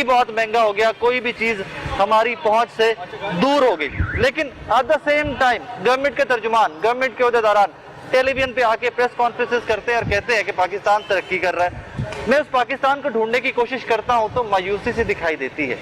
बहुत महंगा हो गया, कोई भी चीज हमारी पहुंच से दूर हो गई। लेकिन at the same time government के तर्जुमान, गवर्नमेंट के ओहदेदारान टेलीविजन पे आके प्रेस कॉन्फ्रेंसेस करते हैं और कहते हैं कि पाकिस्तान तरक्की कर रहा है। मैं उस पाकिस्तान को ढूंढने की कोशिश करता हूं तो मायूसी से दिखाई देती है।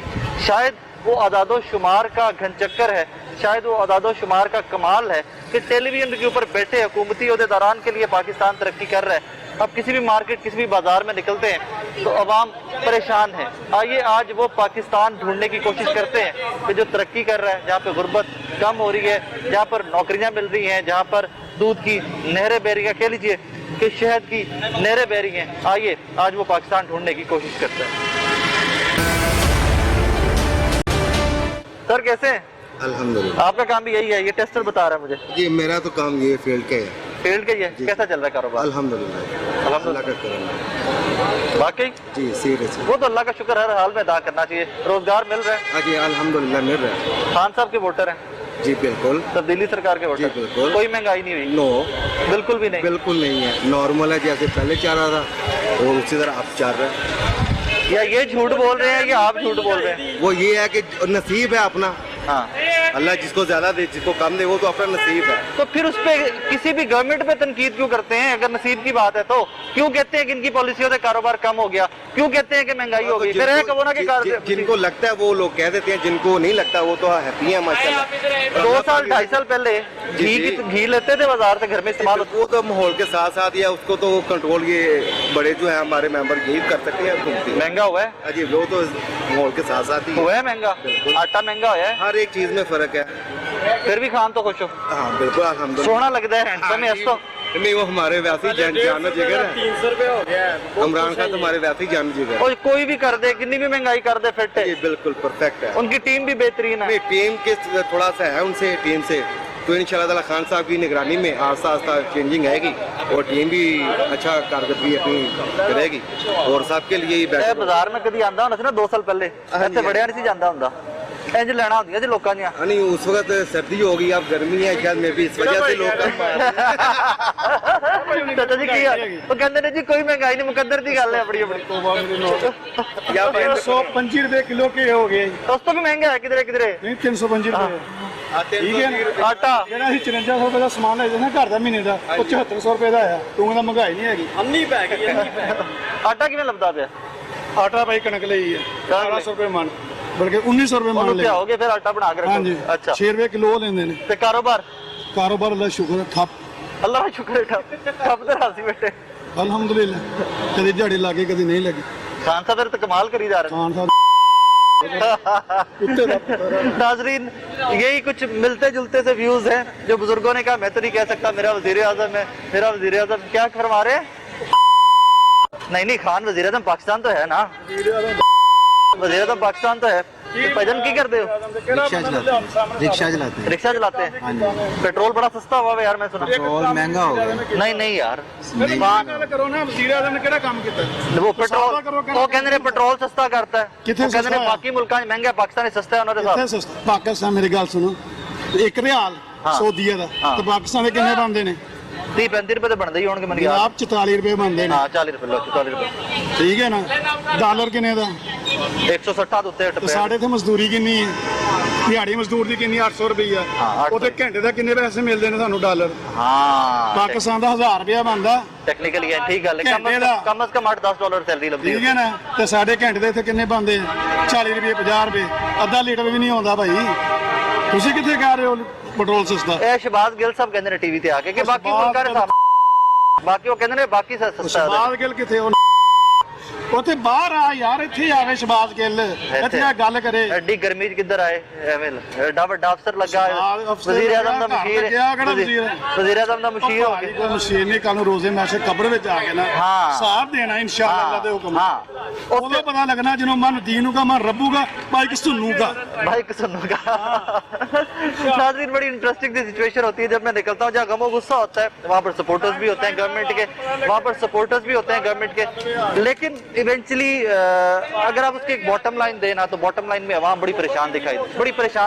शायद वो आदादो शुमार का घनचक्कर है, शायद वो आदादो शुमार का कमाल है कि टेलीविजन के ऊपर बैठे हुकूमती ओहदेदारान के लिए पाकिस्तान तरक्की कर रहा है। अब किसी भी मार्केट, किसी भी बाजार में निकलते हैं तो अवाम परेशान है। आइए आज वो पाकिस्तान ढूंढने की कोशिश करते हैं कि जो तरक्की कर रहा है, जहाँ पे गुर्बत कम हो रही है, जहाँ पर नौकरियाँ मिल रही हैं, जहाँ पर दूध की नहरें बह रही हैं, कह लीजिए कि शहद की नहरें बह रही हैं। आइए आज वो पाकिस्तान ढूंढने की कोशिश करते हैं। सर कैसे हैं? अल्हम्दुलिल्लाह। आपका काम भी यही है? ये टेस्टर बता रहा है मुझे। जी मेरा तो काम ये फील्ड का है। फील्ड का ही है? कैसा चल रहा है कारोबार? अल्हम्दुलिल्लाह, अल्लाह का करम है। वाकई जी सीरियस। वो तो अल्लाह का शुक्र हर हाल में अदा करना चाहिए। रोजगार मिल रहा है? हाँ जी अल्हम्दुलिल्लाह मिल रहा है। खान साहब के वोटर हैं? जी बिल्कुल। तब्दीली सरकार के वोटर? जी बिल्कुल। कोई महंगाई नहीं हुई? नो बिल्कुल भी नहीं? बिल्कुल नहीं है, नॉर्मल है जैसे पहले चल रहा था और उसी तरह अब चल रहा है। या ये झूठ बोल रहे हैं या आप झूठ बोल रहे हैं? वो ये है कि नसीब है अपना, हाँ। अल्लाह जिसको ज्यादा दे जिसको कम दे वो तो अपना नसीब है। तो फिर उस पे किसी भी गवर्नमेंट पे तनकीद क्यों करते हैं? अगर नसीब की बात है तो क्यों कहते हैं कि इनकी पॉलिसियों से कारोबार कम हो गया? क्यों कहते हैं कि महंगाई हो गई? फिर है कबो ना कि जिनको लगता है वो लोग कह देते हैं, जिनको नहीं लगता वो तो हैप्पी है माशाल्लाह। 2 साल 2.5 साल पहले घी लेते थे बाजार से, घर में इस्तेमाल होता। वो तो माहौल के साथ साथ या उसको तो कंट्रोल ये बड़े जो है हमारे मेंबर यही कर सकते हैं। महंगा हुआ है? अजी वो तो माहौल के साथ साथ ही हुआ है महंगा। आटा महंगा हुआ है, हर एक चीज में फर्क है। फिर भी खान तो खुश हो? हाँ बिल्कुल अल्हम्दुलिल्लाह। सोना लगता है, हैंडसम है तो। नहीं वो हमारे वैसे ही जान जिगर है। 300 रुपए हो गया है। इमरान खान तुम्हारे वैसे ही जान जिगर है। और कोई भी कर दे, कितनी भी महंगाई कर दे, फिट है। ये बिल्कुल परफेक्ट है। उनकी टीम भी बेहतरीन है। नहीं टीम के थोड़ा सा है उनसे, टीम से तो इंशाल्लाह ताला खान साहब की निगरानी में आस्ता आस्ता चेंजिंग आएगी और टीम भी अच्छा कारकर्दगी अपनी करेगी और सबके लिए ही बेस्ट। बाजार में कभी आंदा होना सी ना 2 साल पहले, ਇੱਥੇ ਬੜਿਆ नहीं सी जांदा ਹੁੰਦਾ, इंज ਲੈਣਾ ਹੁੰਦੀਆਂ जी लोकां ਦੀਆਂ। नहीं उस वक्त सर्दी होगी, अब गर्मी है शायद में भी इस वजह से लोग ਚਾਚਾ ਜੀ ਕੀ ਹਾਲ? ਉਹ ਕਹਿੰਦੇ ਨੇ ਜੀ ਕੋਈ ਮਹਿੰਗਾਈ ਨਹੀਂ, ਮੁਕੱਦਰ ਦੀ ਗੱਲ ਹੈ ਆਪਣੀ ਆਪਣੀ। या 125 रुपए किलो के हो गए। ਉਸ ਤੋਂ ਵੀ ਮਹਿੰਗਾ ਹੈ ਕਿਧਰੇ ਕਿਧਰੇ। नहीं 325 रुपए ठीक है ना। ਆਟਾ ਜਿਹੜਾ ਅਸੀਂ 5400 रुपए ਦਾ ਸਮਾਨ ਲੈ ਜਾਂਦੇ ਘਰ ਦਾ ਮਹੀਨੇ ਦਾ, ਉਹ 7400 रुपए ਦਾ ਆਇਆ। ਤੂੰ ਕਹਿੰਦਾ ਮਹਿੰਗਾਈ ਨਹੀਂ ਹੈਗੀ। ਅੰਨੀ ਪੈ ਗਈ, ਅੰਨੀ ਪੈ ਗਈ। ਆਟਾ ਕਿਵੇਂ ਲੱਭਦਾ ਪਿਆ? ਆਟਾ ਭਾਈ ਕਣਕ ਲਈ ਹੈ 1800 रुपए ਮਣ, ਬਲਕਿ 1900 रुपए ਮਣ ਉਹਨੂੰ ਲਿਆ। ਪਿਆਓਗੇ ਫਿਰ ਆਟਾ ਬਣਾ ਕੇ ਹਾਂਜੀ ਰੱਖੋ। ਅੱਛਾ 6 रुपए किलो ਲੈਂਦੇ ਨੇ। ਤੇ ਕਾਰੋਬਾਰ? ਕਾਰੋਬਾਰ ਦਾ ਸ਼ੁਕਰ ਠੱਪ, ਅੱਲਾਹ ਦਾ ਸ਼ੁਕਰ ਹੈ ਠੱਪ ਤੇ ਰਾਸੀ ਬੈਠੇ। ਅਲਹਮਦੁਲਿਲਾ। ਕਦੀ ਦਿਹਾੜੀ ਲੱਗੇ ਕਦੀ ਨਹੀਂ ਲੱਗੀ। ਖਾਨ ਸਾਹਿਬ ਫਿਰ ਤਾਂ ਕਮਾਲ ਕਰੀ ਜਾ ਰਹੇ ਖਾਨ ਸਾਹਿਬ कुत्ते दा नाजरीन यही कुछ मिलते जुलते से व्यूज हैं जो बुजुर्गों ने कहा। मैं तो नहीं कह सकता मेरा वजीर आजम है, मेरा वजीर आजम। क्या फरमा रहे हैं? नहीं नहीं खान वजीर आजम पाकिस्तान तो है ना, वजीर आजम पाकिस्तान तो है। भजन की करते हो? रिक्शा चलाते हैं। रिक्शा चलाते हैं? हाँ जी। पेट्रोल बड़ा सस्ता हुआ है यार, मैं सुना। पेट्रोल महंगा हो गया। नहीं नहीं यार ਗੱਲ ਕਰੋ ਨਾ, ਵਜ਼ੀਰ ਆਜ਼ਮ ਨੇ ਕਿਹੜਾ ਕੰਮ ਕੀਤਾ? वो पेट्रोल वो कहते ने पेट्रोल सस्ता करता है, कितने वो कहते ने सस्ता है? बाकी मुल्कों में महंगा, पाकिस्तान में सस्ता है उन्होंने ਕਿੱਥੇ साहब। ਸਸਤਾ? ਪਾਕਿਸਤਾਨ ਮੇਰੀ ਗੱਲ ਸੁਣੋ, 1 ਰਿਆਲ ਹਾਂ। ਸਊਦੀਆ ਦਾ ਹਾਂ। ਤੇ ਪਾਕਿਸਤਾਨ ਦੇ ਕਿੰਨੇ ਬਣਦੇ ਨੇ? 30-35 रुपए तो बनते ही होंगे मेरे यार। ਜਨਾਬ 44 रुपए ਬਣਦੇ ਨੇ। हाँ 40 रुपए लो, 40 रुपए। ਠੀਕ ਹੈ ਨਾ। ਡਾਲਰ ਕਿੰਨੇ ਦਾ? 160 उत्ते ਤੇ ਸਾਡੇ ਇੱਥੇ ਮਜ਼ਦੂਰੀ ਕਿੰਨੀ ਹੈ? ਦਿਹਾੜੀ ਮਜ਼ਦੂਰ ਦੀ ਕਿੰਨੀ? 800 ਰੁਪਈਆ। ਹਾਂ, 800। ਉਹਦੇ ਘੰਟੇ ਦਾ ਕਿੰਨੇ ਪੈਸੇ ਮਿਲਦੇ ਨੇ ਸਾਨੂੰ ਡਾਲਰ? हाँ ਪਾਕਿਸਤਾਨ ਦਾ 1000 ਰੁਪਇਆ ਬਣਦਾ। टेक्निकली है, ठीक है। घंटे दा। कम से कम 8-10 डॉलर सैलरी लगती ਠੀਕ है। ਹੈ ਨਾ। ਤੇ ਸਾਡੇ ਘੰਟੇ ਦੇ ਇੱਥੇ ਕਿੰਨੇ ਬਣਦੇ? 40 ਰੁਪਏ, 50 ਰੁਪਏ, ਅੱਧਾ ਲੀਟਰ ਵੀ ਨਹੀਂ ਆਉਂਦਾ ਭਾਈ। ਤੁਸੀਂ ਕਿੱਥੇ ਕਹਿ ਰਹੇ ਹੋ ਪੈਟਰੋਲ ਸਸਤਾ? ए शहबाज गिल साहब कहते ने टीवी ते आके कि बाकी शहबाज मुल्कां ने गिल- बाकी वो कहते ने बाकी सस्ता है। ਸ਼ਬਾਜ਼ ਗਿੱਲ ਕਿੱਥੇ? ਉੱਥੇ ਬਾਹਰ ਆ ਯਾਰ, ਇੱਥੇ ਆਵੇ ਸ਼ਬਾਜ਼ ਗਿੱਲ, ਇੱਥੇ ਆ ਗੱਲ ਕਰੇ। एडी गर्मी च किधर आए? एवेल एडा बड़ा अफसर लगा है, शहबाज अफसर वजीर आजम दा लगा, मशीर क्या कहना वजीर? वजीर आजम दा मशीर हो ਭਾਈ गया। ਕੋਈ ਮਸ਼ੀਨ ਨਹੀਂ, ਕੱਲ ਨੂੰ ਰੋਜ਼ੇ ਮੈਸੇ ਕਬਰ ਵਿੱਚ ਆ ਕੇ ਨਾ ਹਾਂ। ਸਾਥ ਦੇਣਾ ਇਨਸ਼ਾਅੱਲਾ ਅੱਲਾ ਦੇ ਹੁਕਮ। हाँ ਉਦੋਂ ਪਤਾ ਲੱਗਣਾ ਜਦੋਂ ਮਨ ਦੀਨੂ का मन रब्बू का भाई किस सुन्नू का। भाई किसनों का। नाज़रीन बड़ी इंटरेस्टिंग सी सिचुएशन होती है जब मैं निकलता हूँ, जहाँ गमो गुस्सा होता है वहाँ पर सपोर्टर्स भी होते हैं गवर्नमेंट के, वहाँ पर सपोर्टर्स भी होते हैं गवर्नमेंट के। लेकिन इवेंचुअली अगर आप उसकी एक बॉटम लाइन देना तो बॉटम लाइन में आवाम बड़ी परेशान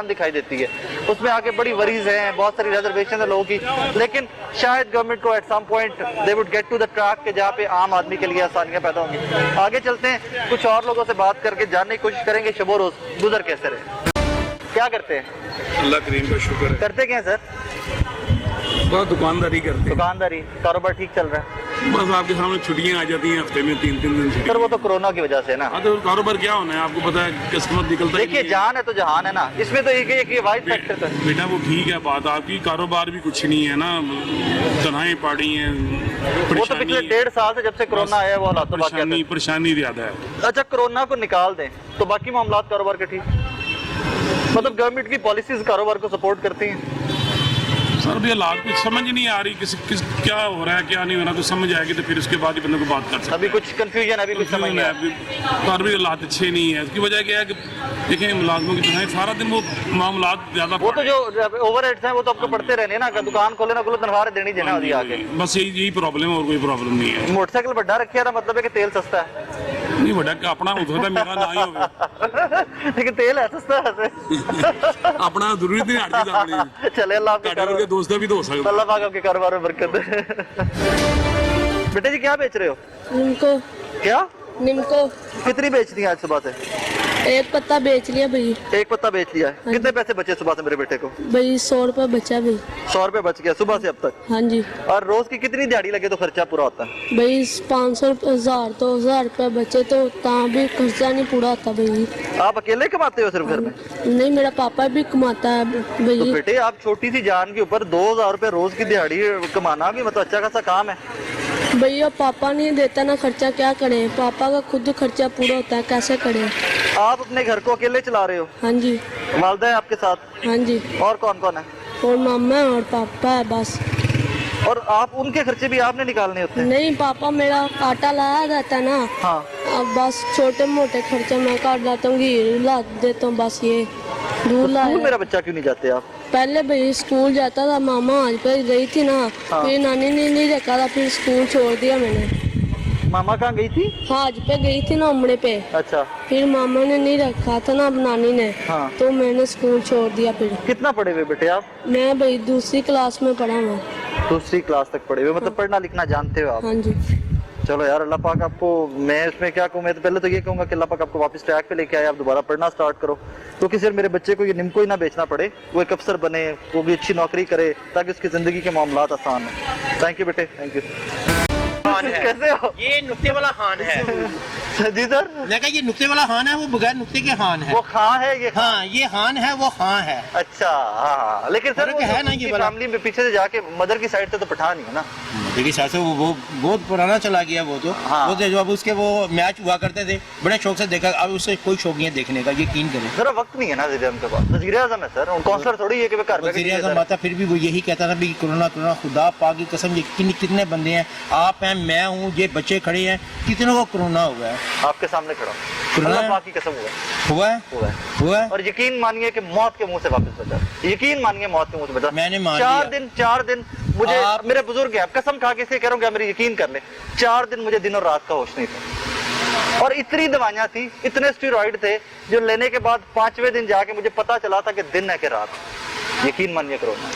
दिखाई देती है। उसमें आके बड़ी वरीज हैं, बहुत सारी रिजर्वेशन है लोगों की, लेकिन शायद गवर्नमेंट को at some point they would get to the track के जहाँ पे आम आदमी के लिए आसानियां पैदा होंगी। आगे चलते हैं, कुछ और लोगों से बात करके जानने की कोशिश करेंगे शबो रोज गुजर कैसे रहे। क्या करते हैं? अल्लाह करीम का शुक्र है। करते क्या हैं सर? बहुत दुकानदारी करते हैं। दुकानदारी, कारोबार ठीक चल रहा है? बस आपके सामने छुट्टियां आ जाती हैं हफ्ते में 3-3 दिन से। सर वो तो कोरोना की वजह से ना। हाँ तो कारोबार क्या होना है, आपको पता है किस्मत निकलता ही देखिए नहीं है। जान है तो जहान है ना, इसमें तो एक वाइड फैक्टर तो है। बेटा वो ठीक है बात आपकी, कारोबार भी कुछ नहीं है ना, तनहाई पड़ी हैं, वो तो पिछले 1.5 साल से जब से कोरोना आया है वो हालात तो बाकी है। परेशानी ज्यादा है। अच्छा कोरोना को निकाल दें तो बाकी मामला कारोबार के ठीक, मतलब गवर्नमेंट की पॉलिसीज कारोबार को सपोर्ट करती हैं। सर भी हालात कुछ समझ नहीं आ रही, किस क्या हो रहा है क्या नहीं हो रहा, कुछ समझ आएगी तो फिर उसके बाद ही बंदे को बात कर सकते। अभी कुछ कंफ्यूजन है, अभी कुछ समझ नहीं आ रहा। और भी हालात अच्छे नहीं है। उसकी वजह क्या है कि देखें मुलाजमों की तनख्वाह सारा दिन वो मामलात ज्यादा, वो तो जो ओवरहेड्स हैं वो तो आपको पड़ते रहने ना, दुकान खोले ना खोले तनख्वाह देनी देना होती है आगे। बस यही प्रॉब्लम है और कोई प्रॉब्लम नहीं है। मोटरसाइकिल बड़ा रखे ना मतलब है कि तेल सस्ता है। नहीं बड़ा अपना हो सकता मेरा ना ही हो लेकिन तेल है सस्ता है अपना जरूरी नहीं हटती अपनी। चले अल्लाह आपके कारोबार के दोस्त भी तो हो सकता। अल्लाह पाक आपके कारोबार में बरकत दे। बेटे जी क्या बेच रहे हो? निम्को क्या निम्को कितनी बेच दी आज सुबह से? एक पत्ता बेच लिया भाई। एक पत्ता बेच लिया है। कितने पैसे बचे सुबह से मेरे बेटे को? भाई 100 रुपये बचा भाई। 100 रुपए बच गया सुबह से अब तक। हाँ जी। और रोज की कितनी दिहाड़ी लगे तो खर्चा पूरा होता है? भाई 500 1000 तो 1000 रुपये बचे तो ता भी खर्चा नहीं पूरा होता भाई। आप अकेले कमाते हो सिर्फ घर में? नहीं मेरा पापा भी कमाता है तो भाई। बेटे आप छोटी सी जान के ऊपर 2000 रुपए रोज की दिहाड़ी कमाना भी मतलब अच्छा खासा काम है। भैया पापा नहीं देता ना खर्चा, क्या करें, पापा का खुद खर्चा पूरा होता है, कैसे करें। आप अपने घर को अकेले चला रहे हो? हाँ जी। वालदा है आपके साथ? हाँ जी। और कौन कौन है? और मामा और पापा है बस। और आप उनके खर्चे भी आपने निकालने होते हैं? नहीं पापा मेरा आटा लाया जाता है ना। हाँ। अब बस छोटे मोटे खर्चे मैं काट लाता हूँ, घी ला देता हूँ बस, ये दूध ला। स्कूल मेरा बच्चा क्यों नहीं जाते आप? पहले भाई स्कूल जाता था, मामा आज पे गई थी ना। हाँ। फिर नानी ने नहीं रखा था, फिर स्कूल छोड़ दिया मैंने। मामा कहाँ गई थी? आज पे गई थी ना उमड़े पे। अच्छा। फिर मामा ने नहीं रखा था ना अब नानी ने। हाँ। तो मैंने स्कूल छोड़ दिया फिर। कितना पढ़े हुए बेटे आप? मैं भाई 2री क्लास में पढ़ा हूँ। 2री क्लास तक पढ़े हुए, मतलब पढ़ना लिखना जानते हो आप? हाँ जी। चलो यार अल्लाह पाक आपको, मैं इसमें क्या कहूँ, मैं तो पहले तो ये कहूँगा कि अल्लाह पाक आपको वापस ट्रैक पे लेके आए, आप दोबारा पढ़ना स्टार्ट करो, क्योंकि सिर्फ मेरे बच्चे को ये निम्को ही ना बेचना पड़े, वो एक अफसर बने, वो भी अच्छी नौकरी करे ताकि उसकी जिंदगी के मामलात आसान हो। थैंक यू बेटे, थैंक यू। कैसे हो? ये नुक्ते वाला खान है। जी सर। मैं कहा ये नुक्ते वाला खान है, वो बगैर नुक्ते के खान है। वो खां है ये? हाँ ये खान है, वो खां है। अच्छा हाँ, लेकिन सर फर्क है ना ये वाला। फैमिली में पीछे से जाके मदर की साइड से तो पठान ही है ना? देखिए साथ से वो बहुत पुराना चला गया वो तो। हाँ। वो जब उसके वो मैच हुआ करते थे बड़े शौक से देखा, अब उससे कोई शौक नहीं है देखने का, यकीन करें। जरा वक्त नहीं है ना वज़ीर-ए-आज़म के पास, वज़ीर-ए-आज़म है सर, काउंसलर थोड़ी है कि वे घर में वज़ीर-ए-आज़म आता फिर भी वो यही कहता था भी कोरोना कोरोना, खुदा पाक की कसम, ये कितने बंदे हैं, आप हैं, मैं हूँ, ये बच्चे खड़े हैं, कितनों को कोरोना हुआ है। आपके सामने खड़ा कोरोना अल्लाह पाक की कसम हुआ है। हुआ है। और यकीन मानिए कि मौत के मुंह से वापस बचा, यकीन मानिए मौत के मुंह से बचा। मैंने मान 4 दिन मुझे मेरे बुजुर्ग है, कसम खा के इसे कह रहा हूँ कि मेरी यकीन कर ले, 4 दिन मुझे दिन और रात का होश नहीं था, और इतनी दवाइयाँ थी, इतने स्टेरॉइड थे, जो लेने के बाद 5वें दिन जाके मुझे पता चला था कि दिन है कि रात। यकीन मानिए कोरोना।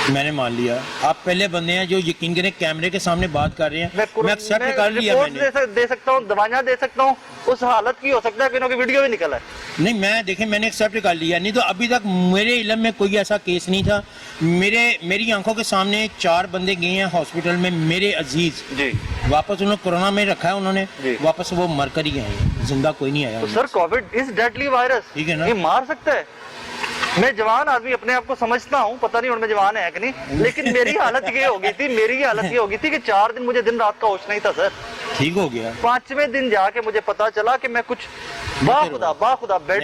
मैंने मान लिया, आप पहले बंदे हैं जो यकीन करें कैमरे के सामने बात कर रहे हैं। मैं एक्सेप्ट कर लिया, मैंने दे सकता हूँ, दवाइयाँ दे सकता हूँ, उस हालत की हो सकता है कि इन्होंने वीडियो भी निकला है। नहीं मैं देखें मैंने एक्सेप्ट कर लिया, नहीं तो अभी तक मेरे इल्म में कोई ऐसा केस नहीं था। मेरी आंखों के सामने 4 बंदे गए हैं हॉस्पिटल में, मेरे अजीज जी, वापस उन्होंने कोरोना में रखा है, उन्होंने वापस वो मर कर ही आए, जिंदा कोई नहीं आया। तो sir Covid is deadly virus, ठीक है ना, ये मार सकता है। मैं जवान आदमी अपने आप को समझता हूँ, पता नहीं उनमें जवान है कि नहीं, लेकिन मेरी हालत ये हो गई थी कि 4 दिन मुझे दिन रात का होश नहीं था सर। ठीक हो गया। 5वें दिन जाके मुझे पता चला कि मैं कुछ बाखुदा बेड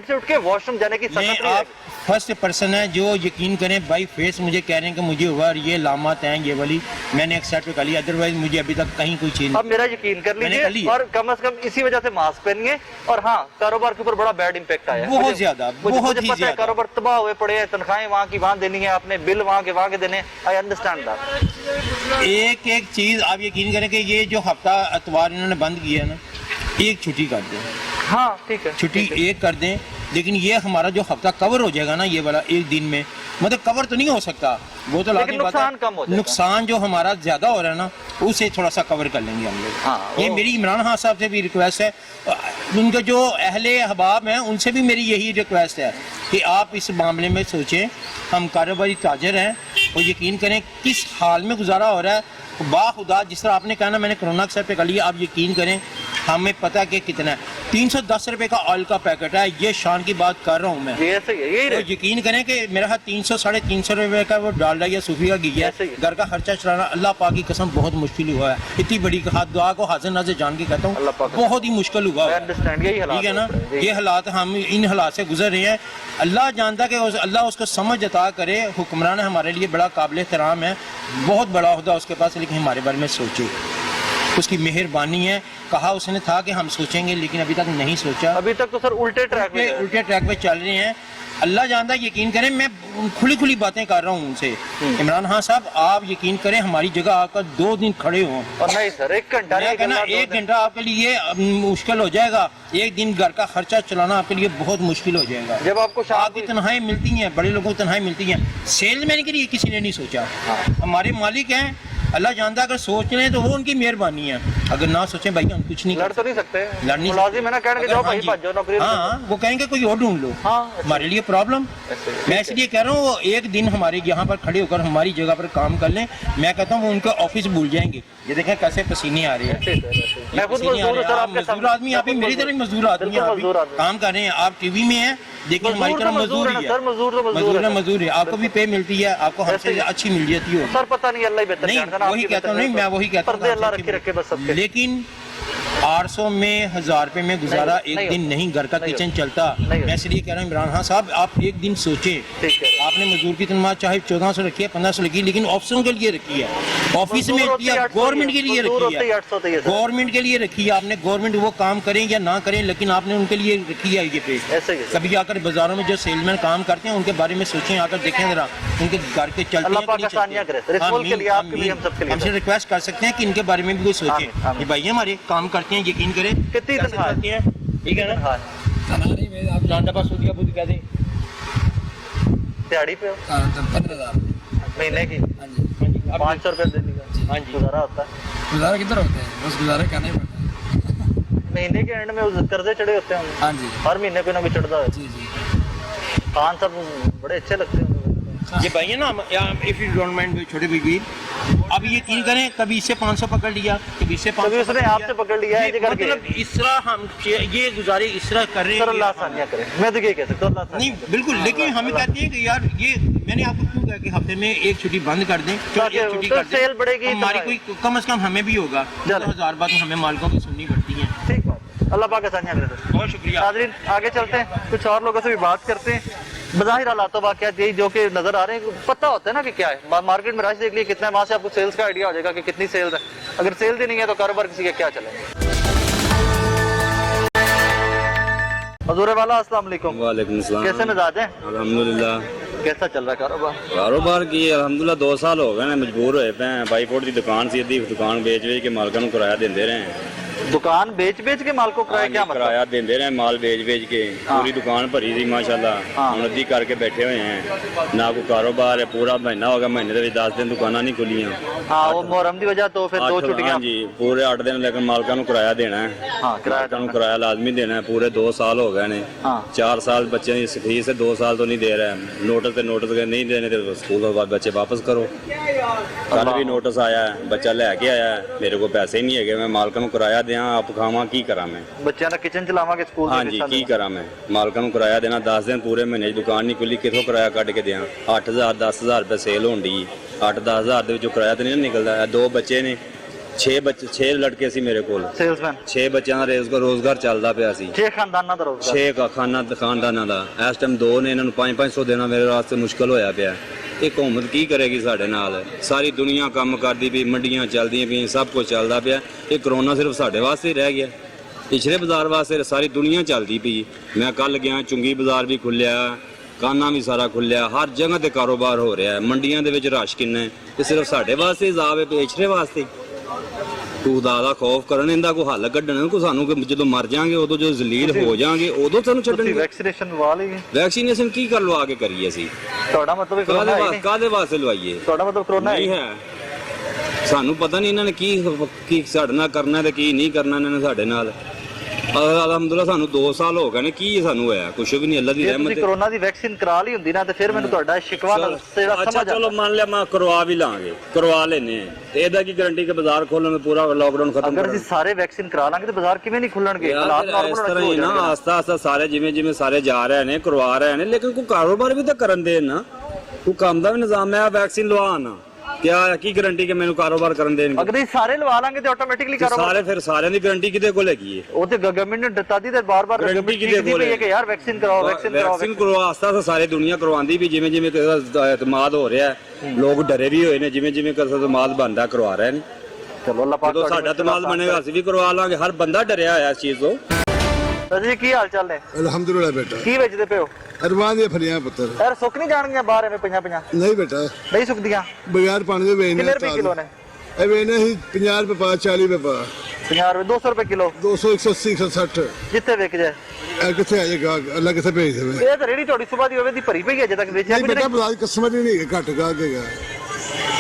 से उठ के वॉशरूम जाने की सकत नहीं है। फर्स्ट पर्सन है जो यकीन करें बाई फेस मुझे कह रहे हैं कि मुझे हुआ और ये लामत हैं ये वाली, मैंने एक्सेप्ट कर लिया, अदरवाइज मुझे अभी तक कहीं कोई चीज अब मेरा यकीन कर मैंने कर लीजिए लिया। और कम से कम इसी वजह से मास्क पहनिए। और हाँ, कारोबार के ऊपर बड़ा बैड इम्पैक्ट आया है। बहुत मुझे- ज्यादा, मुझे बहुत ही पता है ज्यादा। कारोबार तबाह हुए पड़े हैं, तनख्वाहें वहाँ की वहाँ देनी है, आपने बिल वहाँ के देने, आई अंडरस्टैंड दैट। एक एक चीज आप यकीन करें कि ये जो हफ्ता अतवार इन्होंने बंद किया है ना, एक छुट्टी कर दें, हाँ ठीक है, छुट्टी ठीक है। एक कर दें, लेकिन ये हमारा जो हफ्ता कवर हो जाएगा ना ये वाला एक दिन में, मतलब कवर तो नहीं हो सकता, वो तो लेकिन लाज़मी बात नुकसान है। कम हो जाएगा। नुकसान जो हमारा ज्यादा हो रहा है ना उसे थोड़ा सा कवर कर लेंगे हम लोग। हाँ, ये वो- मेरी इमरान खान साहब से भी रिक्वेस्ट है, उनके जो अहले अहबाब हैं उनसे भी मेरी यही रिक्वेस्ट है कि आप इस मामले में सोचें। हम कारोबारी ताजर हैं और यकीन करें किस हाल में गुजारा हो रहा है, बाखुदा जिस तरह आपने कहा ना मैंने कोरोना के सर पे कर लिया, आप यकीन करें हमें पता है कि कितना है। 310 रुपए का ऑयल का पैकेट है, ये शान की बात कर रहा हूँ मैं। ये ऐसे ही है, यही तो रहे। यकीन करें कि मेरा हाथ 300 साढ़े 300 रुपए का वो डालडा या सूफी का घी है, ऐसे ही है। घर का खर्चा चलाना अल्लाह पाक की कसम बहुत मुश्किल हुआ है। इतनी बड़ी हाथ दुआ को हाजिर नाज़िर जान के कहता अल्लाह हूँ पाक- बहुत ही मुश्किल हुआ आई है। अंडरस्टैंड, यही हालात ठीक है ना, होते हैं, ये हालात हम इन हालात से गुजर रहे हैं। अल्लाह जानता है कि अल्लाह उसको समझ अता करे। हुक्मरान हमारे लिए बड़ा काबिल एहतराम है, बहुत बड़ा ओहदा उसके पास, लेकिन हमारे बारे में सोचे, उसकी मेहरबानी है। कहा उसने था कि हम सोचेंगे, लेकिन अभी तक नहीं सोचा। अभी तक तो सर उल्टे ट्रैक पे है। उल्टे ट्रैक पे चल रहे हैं। अल्लाह जानता है, यकीन करें मैं खुली खुली बातें कर रहा हूँ उनसे। इमरान खान साहब आप यकीन करें हमारी जगह आकर 2 दिन खड़े हों, और नहीं सर, 1 घंटा मैं कहना 1 घंटा आपके लिए मुश्किल हो जाएगा, एक दिन घर का खर्चा चलाना आपके लिए बहुत मुश्किल हो जाएगा। जब आपको शाम आपकी तनख्वाहें मिलती हैं, बड़े लोगों को तनख्वाहें मिलती हैं, सेल्समैन के लिए किसी ने नहीं सोचा। हमारे मालिक हैं, अल्लाह जानता है, अगर सोच रहे हैं तो वो उनकी मेहरबानी है, अगर ना सोचें भाई हम कुछ नहीं लड़ कर तो नहीं सकते, लड़ नहीं मुलाजिम है ना, कहने के अगर जाओ हाँ भाई जी, भज जाओ नौकरी। हाँ वो कहेंगे कोई और ढूंढ लो, हाँ, हमारे लिए प्रॉब्लम। ऐसे ही, मैं इसलिए कह रहा हूँ वो एक दिन हमारे यहाँ पर खड़े होकर हमारी जगह पर काम कर लें, मैं कहता हूँ वो उनका ऑफिस भूल जाएंगे। ये देखें कैसे पसीने आ रहे हैं, ऐसे ही सर, ऐसे ही। ये मैं खुद पसीने आ मजदूर हूँ रहे सर, हैं। आप आपके मजदूर सामने। आदमी, आप ही मेरी तरह मजदूर आदमी हैं, बिल्कुल आप भी मजदूर आदमी। काम कर रहे हैं, आप टीवी में हैं, देखिए हमारी मजदूर तरह तो मजदूर मजदूर है ही ना सर, मजदूर तो मजदूर मजदूर है, है। मजदूर है। आपको भी पे मिलती है, आपको ऐसे हमसे ही। अच्छी मिल जाती हो। सर पता नहीं, अल्लाह ही बेहतर नहीं जानता है ना, वही आपकी कहता हूँ, बेहतर नहीं मैं वही कहता हूँ, पर्दे अल्लाह रखे रखे बस सबके। लेकिन 800 में 1000 रुपए में गुजारा नहीं, एक नहीं दिन नहीं, घर का नहीं किचन होता। चलता। नहीं होता। मैं इसलिए कह रहा हूँ इमरान खान साहब आप एक दिन सोचें, ठीक है। आपने मजदूर की तनख्वाह चाहे 1400 रखी है, 1500 रखी है, लेकिन ऑफिसों के लिए रखी है, ऑफिस में मजदूर रखी है, होती है, गवर्नमेंट के लिए मजदूर रखी होती है, है, 800 है सर। गवर्नमेंट के लिए रखी है आपने। गवर्नमेंट वो काम करें या ना करें, लेकिन आपने उनके लिए रखी है ये पे। ऐसे ही है सर। कभी आकर बाजारों में जो सेलमैन काम करते हैं उनके बारे में सोचें, आकर देखें जरा उनके घर के चलते अल्लाह हैं पाक कि नहीं आसानियाँ चलते। करे। इस मुल्क के लिए, आपके लिए, हम सबके लिए। हमसे रिक्वेस्ट कर सकते हैं कि इनके बारे में भी कोई सोचे। आमीन, आमीन। ये भाई हमारे काम करते हैं, यकीन करें कितनी कैसे तनख्वाह है? चलते हैं, ठीक है ना। हाँ, आप लांडा पास सूदिया बुद्ध कह दें दिहाड़ी पे हो, 15,000। महीने की हाँ जी, 500 रुपये देने का हाँ जी। गुजारा होता है। गुजारा किधर होते हैं, बस गुजारा करना ही पड़ता है। महीने के एंड में उस कर्जे चढ़े होते हैं हाँ जी हर महीने कोई ना कोई चढ़ता है। जी जी। खान साहब बड़े अच्छे लगते हैं। ये भाई है ना, इफ यू डोंट माइंड छोटे भाई, अब यकीन करें कभी इससे 500 पकड़ लिया, कभी इससे 500 कभी उसने आपसे पकड़ लिया है, ये करके। मतलब इस तरह हम ये गुजारे इस तरह कर रहे सर अल्लाह हैं। आसानियाँ करे, मैं तो ये कह सकता हूँ, अल्लाह नहीं आसानियाँ बिल्कुल, लेकिन हमें कहते हैं कि यार ये मैंने आपको क्यों कहा कि हफ्ते में एक छुट्टी बंद कर दें, चलो ताकि एक छुट्टी तो कर दें, सेल बढ़ेगी, हमारी तो कोई कम से कम हमें भी होगा। चलो। 2000 बात हमें मालिकों की सुननी पड़ती है। ठीक बात, अल्लाह पाक आसानियाँ करे सर। बहुत शुक्रिया। नाज़रीन आगे चलते हैं, कुछ और लोगों से भी बात करते हैं। बज़ाहिर हालात वाक़यात यही जो कि नजर आ रहे हैं, पता होता है ना कि क्या है। मार्केट में राश देख लिए कितना है, वहाँ से आपको सेल्स का आइडिया हो जाएगा कि कितनी सेल्स है। अगर सेल्स ही नहीं है तो कारोबार किसी का क्या चलेगा। हजूर वाला अस्सलाम वालेकुम, वालेकुम सलाम। कैसे मिजाज हैं, अल्हम्दुलिल्लाह। कैसा चल रहा है कारोबार? कारोबार की अल्हम्दुलिल्लाह 2 साल हो गए ने, मजबूर होए पे हैं। बाई फुट की दुकान सी, अद्धी दुकान बेच के मालकां नूं किराया देंदे रहे। दुकान बेच बेच के माल को किराया, क्या मतलब? किराया देंदे रहे, माल बेच के पूरी दुकान भरी थी माशाल्लाह। हाँ। हुण अद्धी करके बैठे हुए हैं, ना कोई कारोबार है। पूरा महीना हो गया, महीने दे विच 10 दिन दुकानां नहीं खुलियां। हाँ, वो मुहर्रम की वजह तो फिर 2 छुट्टियां। हाँ जी, पूरे 8 दिन, लेकिन मालकां नूं किराया देना है। हाँ, किराया मालकां नूं किराया लाजमी देना है। पूरे 2 साल हो गए ने। हाँ। 4 साल बच्चे की फीस है, 2 साल तो नहीं दे रहे हैं। नोटिस नहीं देने तो स्कूल के बाद बच्चे वापस करो। कल भी नोटिस आया है, बच्चा लैके आया है, मेरे को पैसे नहीं है, मैं मालकां नूं किराया दें, आप खावा की करा मैं? बच्चों का किचन चलावांगे स्कूल हाँ जी, की करा मैं? मालकां नूं किराया देना, 10 दिन पूरे महीने दुकान नहीं खुली, किथों किराया कट के दें? 8000 10,000 रुपये सेल होंदी, 8-10 हज़ार ਦੇ ਵਿੱਚੋਂ ਕਿਰਾਇਆ ਤਾਂ ਨਹੀਂ ਨਿਕਲਦਾ। 2 ਬੱਚੇ ਨੇ, 6 ਲੜਕੇ ਸੀ ਮੇਰੇ ਕੋਲ, ਸੇਲਸਮੈਨ 6 ਬੱਚਿਆਂ ਦਾ ਰੋਜ਼ਗਾਰ ਚੱਲਦਾ ਪਿਆ ਸੀ, 6 ਖਾਨਦਾਨਾਂ ਦਾ ਰੋਜ਼ਗਾਰ। 6 ਖਾਨਦਾਨਾਂ ਦਾ। ਇਸ ਟਾਈਮ 2 ਨੇ, ਇਹਨਾਂ ਨੂੰ 500 ਦੇਣਾ ਮੇਰੇ ਵਾਸਤੇ ਮੁਸ਼ਕਲ ਹੋਇਆ ਪਿਆ। ਇਹ ਹਕੂਮਤ ਕੀ ਕਰੇਗੀ ਸਾਡੇ ਨਾਲ? ਸਾਰੀ ਦੁਨੀਆ ਕੰਮ ਕਰਦੀ ਪਈ, ਮੰਡੀਆਂ ਚੱਲਦੀਆਂ ਪਈਆਂ, ਸਭ ਕੁਝ ਚੱਲਦਾ ਪਿਆ। ਇਹ ਕਰੋਨਾ ਸਿਰਫ ਸਾਡੇ ਵਾਸਤੇ ਹੀ ਰਹਿ ਗਿਆ, ਪਿਛਲੇ ਬਾਜ਼ਾਰ ਵਾਸਤੇ ਸਾਰੀ ਦੁਨੀਆ ਚੱਲਦੀ ਪਈ। ਮੈਂ ਕੱਲ ਗਿਆ, ਚੁੰਗੀ ਬਾਜ਼ਾਰ ਵੀ ਖੁੱਲਿਆ, ਕਾਨਾ ਵੀ ਸਾਰਾ ਖੁੱਲਿਆ, ਹਰ ਜਗ੍ਹਾ ਤੇ ਕਾਰੋਬਾਰ ਹੋ ਰਿਹਾ ਹੈ। ਮੰਡੀਆਂ ਦੇ ਵਿੱਚ ਰਸ਼ ਕਿੰਨਾ ਹੈ? ਇਹ ਸਿਰਫ ਸਾਡੇ ਵਾਸਤੇ ਜ਼ਾਬ ਹੈ, ਪਿਛਲੇ ਵਾਸਤੇ। ਖੁਦਾ ਦਾ ਖੌਫ ਕਰਨ, ਇਹਦਾ ਕੋਈ ਹੱਲ ਕੱਢਣ। ਕੋ ਸਾਨੂੰ ਜਦੋਂ ਮਰ ਜਾਾਂਗੇ, ਉਦੋਂ ਜਦੋਂ ਜ਼ਲੀਲ ਹੋ ਜਾਾਂਗੇ, ਉਦੋਂ ਸਾਨੂੰ ਛੱਡਣਗੇ। ਵੈਕਸੀਨੇਸ਼ਨ ਲਵਾ ਲਈ? ਵੈਕਸੀਨੇਸ਼ਨ ਕੀ ਕਰ ਲਵਾ ਕੇ ਕਰੀਏ ਅਸੀਂ? ਤੁਹਾਡਾ ਮਤਲਬ ਕਰੋਨਾ ਹੈ ਨਹੀਂ? ਕਾਹਦੇ ਵਾਸਤੇ ਲਵਾਈਏ? ਤੁਹਾਡਾ ਮਤਲਬ ਕਰੋਨਾ ਨਹੀਂ ਹੈ। ਸਾਨੂੰ ਪਤਾ ਨਹੀਂ ਇਹਨਾਂ ਨੇ ਕੀ ਸਾਡੇ ਨਾਲ ਕਰਨਾ ਤੇ ਕੀ ਨਹੀਂ ਕਰਨਾ ਇਹਨਾਂ ਨੇ ਸਾਡੇ ਨਾਲ। ਅਲਹਮਦੁਲਿਲਾ ਸਾਨੂੰ 2 ਸਾਲ ਹੋ ਗਏ ਨੇ, ਕੀ ਸਾਨੂੰ ਹੋਇਆ? ਕੁਛ ਵੀ ਨਹੀਂ, ਅੱਲਾ ਦੀ ਰਹਿਮਤ। ਜੇ ਤੁਸੀਂ ਕਰੋਨਾ ਦੀ ਵੈਕਸੀਨ ਕਰਾ ਲਈ ਹੁੰਦੀ ਨਾ, ਤੇ ਫਿਰ ਮੈਨੂੰ ਤੁਹਾਡਾ ਸ਼ਿਕਵਾ ਨਾਲ ਅੱਛਾ ਚਲੋ ਮੰਨ ਲਿਆ, ਮੈਂ ਕਰਵਾ ਵੀ ਲਾਂਗੇ, ਕਰਵਾ ਲੈਨੇ ਆ, ਤੇ ਇਹਦਾ ਕੀ ਗਾਰੰਟੀ ਕਿ ਬਾਜ਼ਾਰ ਖੋਲਣ ਨੂੰ ਪੂਰਾ ਲਾਕਡਾਊਨ ਖਤਮ? ਅਗਰ ਅਸੀਂ ਸਾਰੇ ਵੈਕਸੀਨ ਕਰਾ ਲਾਂਗੇ ਤੇ ਬਾਜ਼ਾਰ ਕਿਵੇਂ ਨਹੀਂ ਖੁੱਲਣਗੇ? ਹਾਲਾਤ ਇਸ ਤਰ੍ਹਾਂ ਹੀ ਨਾ, ਆਸਤਾ ਆਸਤਾ ਸਾਰੇ ਜਿਵੇਂ ਸਾਰੇ ਜਾ ਰਹੇ ਨੇ, ਕਰਵਾ ਰਹੇ ਨੇ, ਲੇਕਿਨ ਕੋਈ ਕਾਰੋਬਾਰ ਵੀ ਤਾਂ ਕਰਨ ਦੇ ਨਾ, ਕੋਈ ਕੰਮ ਦਾ ਵੀ ਨਿਜ਼ਾਮ ਹੈ। ਵੈਕਸੀਨ ਲਵਾ ਨਾ, ਕੀ ਗਾਰੰਟੀ ਕਿ ਮੈਨੂੰ ਕਾਰੋਬਾਰ ਕਰਨ ਦੇਣਗੇ? ਅਗਰ ਅਸੀਂ ਸਾਰੇ ਲਵਾ ਲਾਂਗੇ ਤੇ ਆਟੋਮੈਟਿਕਲੀ ਕਾਰੋਬਾਰ। ਫਿਰ ਸਾਰਿਆਂ ਦੀ ਗਾਰੰਟੀ ਕਿਹਦੇ ਕੋਲ ਹੈਗੀ ਹੈ? ਉਹ ਤੇ ਗਵਰਨਮੈਂਟ ਨੇ ਦਿੱਤਾ ਦੀ ਤੇ ਬਾਰ-ਬਾਰ ਗਾਰੰਟੀ ਕਿਹਦੇ ਕੋਲ ਹੈ ਕਿ ਯਾਰ ਵੈਕਸੀਨ ਕਰਾਓ, ਵੈਕਸੀਨ ਕਰਾਓ। ਵੈਕਸੀਨ ਕਰਵਾ, ਆਸਤਾ ਆਸਤਾ ਸਾਰੀ ਦੁਨੀਆ ਕਰਵਾਉਂਦੀ ਵੀ, ਜਿਵੇਂ ਇਤਮਾਦ ਹੋ ਰਿਹਾ, ਲੋਕ ਡਰੇ ਵੀ ਹੋਏ ਨੇ, ਜਿਵੇਂ ਇਤਮਾਦ ਬਣਦਾ ਕਰਵਾ ਰਹੇ ਨੇ। ਚਲੋ ਅੱਲਾਹ ਪਾਕ ਜਦੋਂ ਸਾਡਾ ਇਤਮਾਦ ਬਣੇਗਾ ਅਸੀਂ ਵੀ ਕਰਵਾ ਲਾਂਗੇ। ਹਰ ਬੰਦਾ ਡਰਿਆ ਹੋਇਆ ਇਸ ਚੀਜ਼ ਤੋਂ। ਜੀ ਕੀ ਹਾਲ ਚਾਲ ਨੇ? ਅਲਹਮਦੁਲਿਲਾ ਬੇਟਾ। ਕੀ ਵੇਚਦੇ ਪਏ ਹੋ? ਅਰਮਾਨ ਦੀਆਂ ਫਲੀਆਂ ਪੁੱਤਰ। ਯਾਰ ਸੁੱਕ ਨਹੀਂ ਜਾਣਗੀਆਂ ਬਾਹਰ ਐਵੇਂ ਪਈਆਂ? ਨਹੀਂ ਬੇਟਾ, ਨਹੀਂ ਸੁੱਕਦੀਆਂ। ਬਗੈਰ ਪਾਣੀ ਦੇ ਵੇਚਣੇ। ਕਿੰਨੇ ਰੁਪਏ ਕਿਲੋ ਨੇ? ਇਹ ਵੇਚਣੇ ਸੀ 50 ਰੁਪਏ ਪਾ, 40 ਰੁਪਏ ਪਾ, 50 ਰੁਪਏ, 200 ਰੁਪਏ ਕਿਲੋ, 200, 180, 160। ਜਿੱਥੇ ਵਿਕ ਜਾਏ। ਇਹ ਕਿੱਥੇ ਆ ਜਾਏਗਾ? ਅੱਲਾ ਕਿੱਥੇ ਭੇਜ ਦੇਵੇ। ਇਹ ਤਾਂ ਰੇੜੀ ਤੁਹਾਡੀ ਸਵੇਰ ਦੀ ਹੋਵੇ ਦੀ ਭਰੀ ਪਈ ਹੈ, ਅਜੇ ਤੱਕ ਵੇਚਿਆ ਨਹੀਂ ਕੁਝ ਬੇਟਾ, ਨਹੀਂ। ਬਾਜ਼ਾਰ ਕਸਟਮਰ ਹੀ ਨਹੀਂ ਘੱਟ ਗਾ ਕੇਗਾ,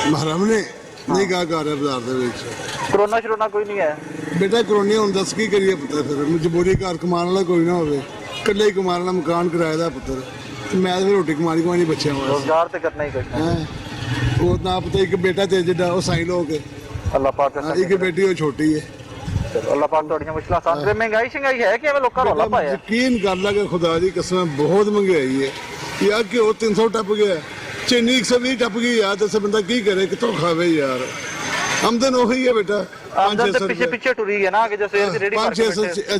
ਮਹਰਮ ਨੇ ਨਹੀਂ ਗਾ ਕਰ ਰਿਹਾ ਬਾਜ਼ਾਰ ਦੇ ਵਿੱਚ। ਕਰੋਨਾ ਸ਼ਰੋਨਾ ਕੋਈ ਨਹੀਂ ਹੈ ਬੇਟਾ, ਕਰੋਨੀ ਹੁਣ ਦੱਸ ਕੀ ਕਰੀਏ ਪੁੱਤਰ? ਫਿਰ ਮਜਬੂਰੀ, ਘਰ ਕਮਾਉਣ ਵਾਲਾ ਕੋਈ ਨਾ ਹੋਵੇ, ਇਕੱਲੇ ਹੀ ਕਮਾਉਣ ਵਾਲਾ, ਮਕਾਨ ਕਿਰਾਏ ਦਾ ਪੁੱਤਰ। ਮੈਂ ਫਿਰ ਰੋਟੀ ਕਮਾਣੀ ਕੋਈ ਨਹੀਂ ਬੱਚਿਆਂ ਵਾਸਤੇ। ਰੋਜ਼ਗਾਰ ਤੇ ਕਰਨਾ ਹੀ ਕਰਨਾ। ਹੈਂ? ਉਹ ਨਾ ਪਤਾ, ਇੱਕ ਬੇਟਾ ਤੇ ਜਿੱਡਾ ਉਹ ਸਾਈਨ ਹੋ ਕੇ, ਅੱਲਾਹ ਪਾਕ ਇੱਕ ਬੇਟੀ ਉਹ ਛੋਟੀ ਹੈ। ਅੱਲਾਹ ਪਾਕ ਤੁਹਾਡੀਆਂ ਮੁਸ਼ਕਲਾਂ ਆਸਾਨ ਕਰੇ। ਮਹਿੰਗਾਈ ਸ਼ੰਗਾਈ ਹੈ ਕਿ ਐਵੇਂ ਲੋਕਾਂ ਨੂੰ ਰੌਲਾ ਪਾਇਆ? ਯਕੀਨ ਕਰ ਲਾ ਕਿ ਖੁਦਾ ਦੀ ਕਸਮ ਬਹੁਤ ਮਹਿੰਗਾਈ ਹੈ ਯਾਰ। ਘਿਓ 300 ਟੱਪ ਗਿਆ, ਚੀਨੀ 120 ਟੱਪ ਗਈ ਯਾਰ। ਦੱਸ ਬੰਦਾ ਕੀ ਕਰੇ, ਕਿੱਥੋਂ ਖਾਵੇ ਯਾਰ? ਆਮਦਨ ਉਹੀ ਹੈ ਬੇਟਾ, ਆਮਦਨ ਤੇ ਪਿੱਛੇ ਟੁਰੀ ਹੈ ਨਾ, ਕਿ ਜੋ ਸਵੇਰ ਦੀ ਰੇੜੀ ਭਰ ਕੇ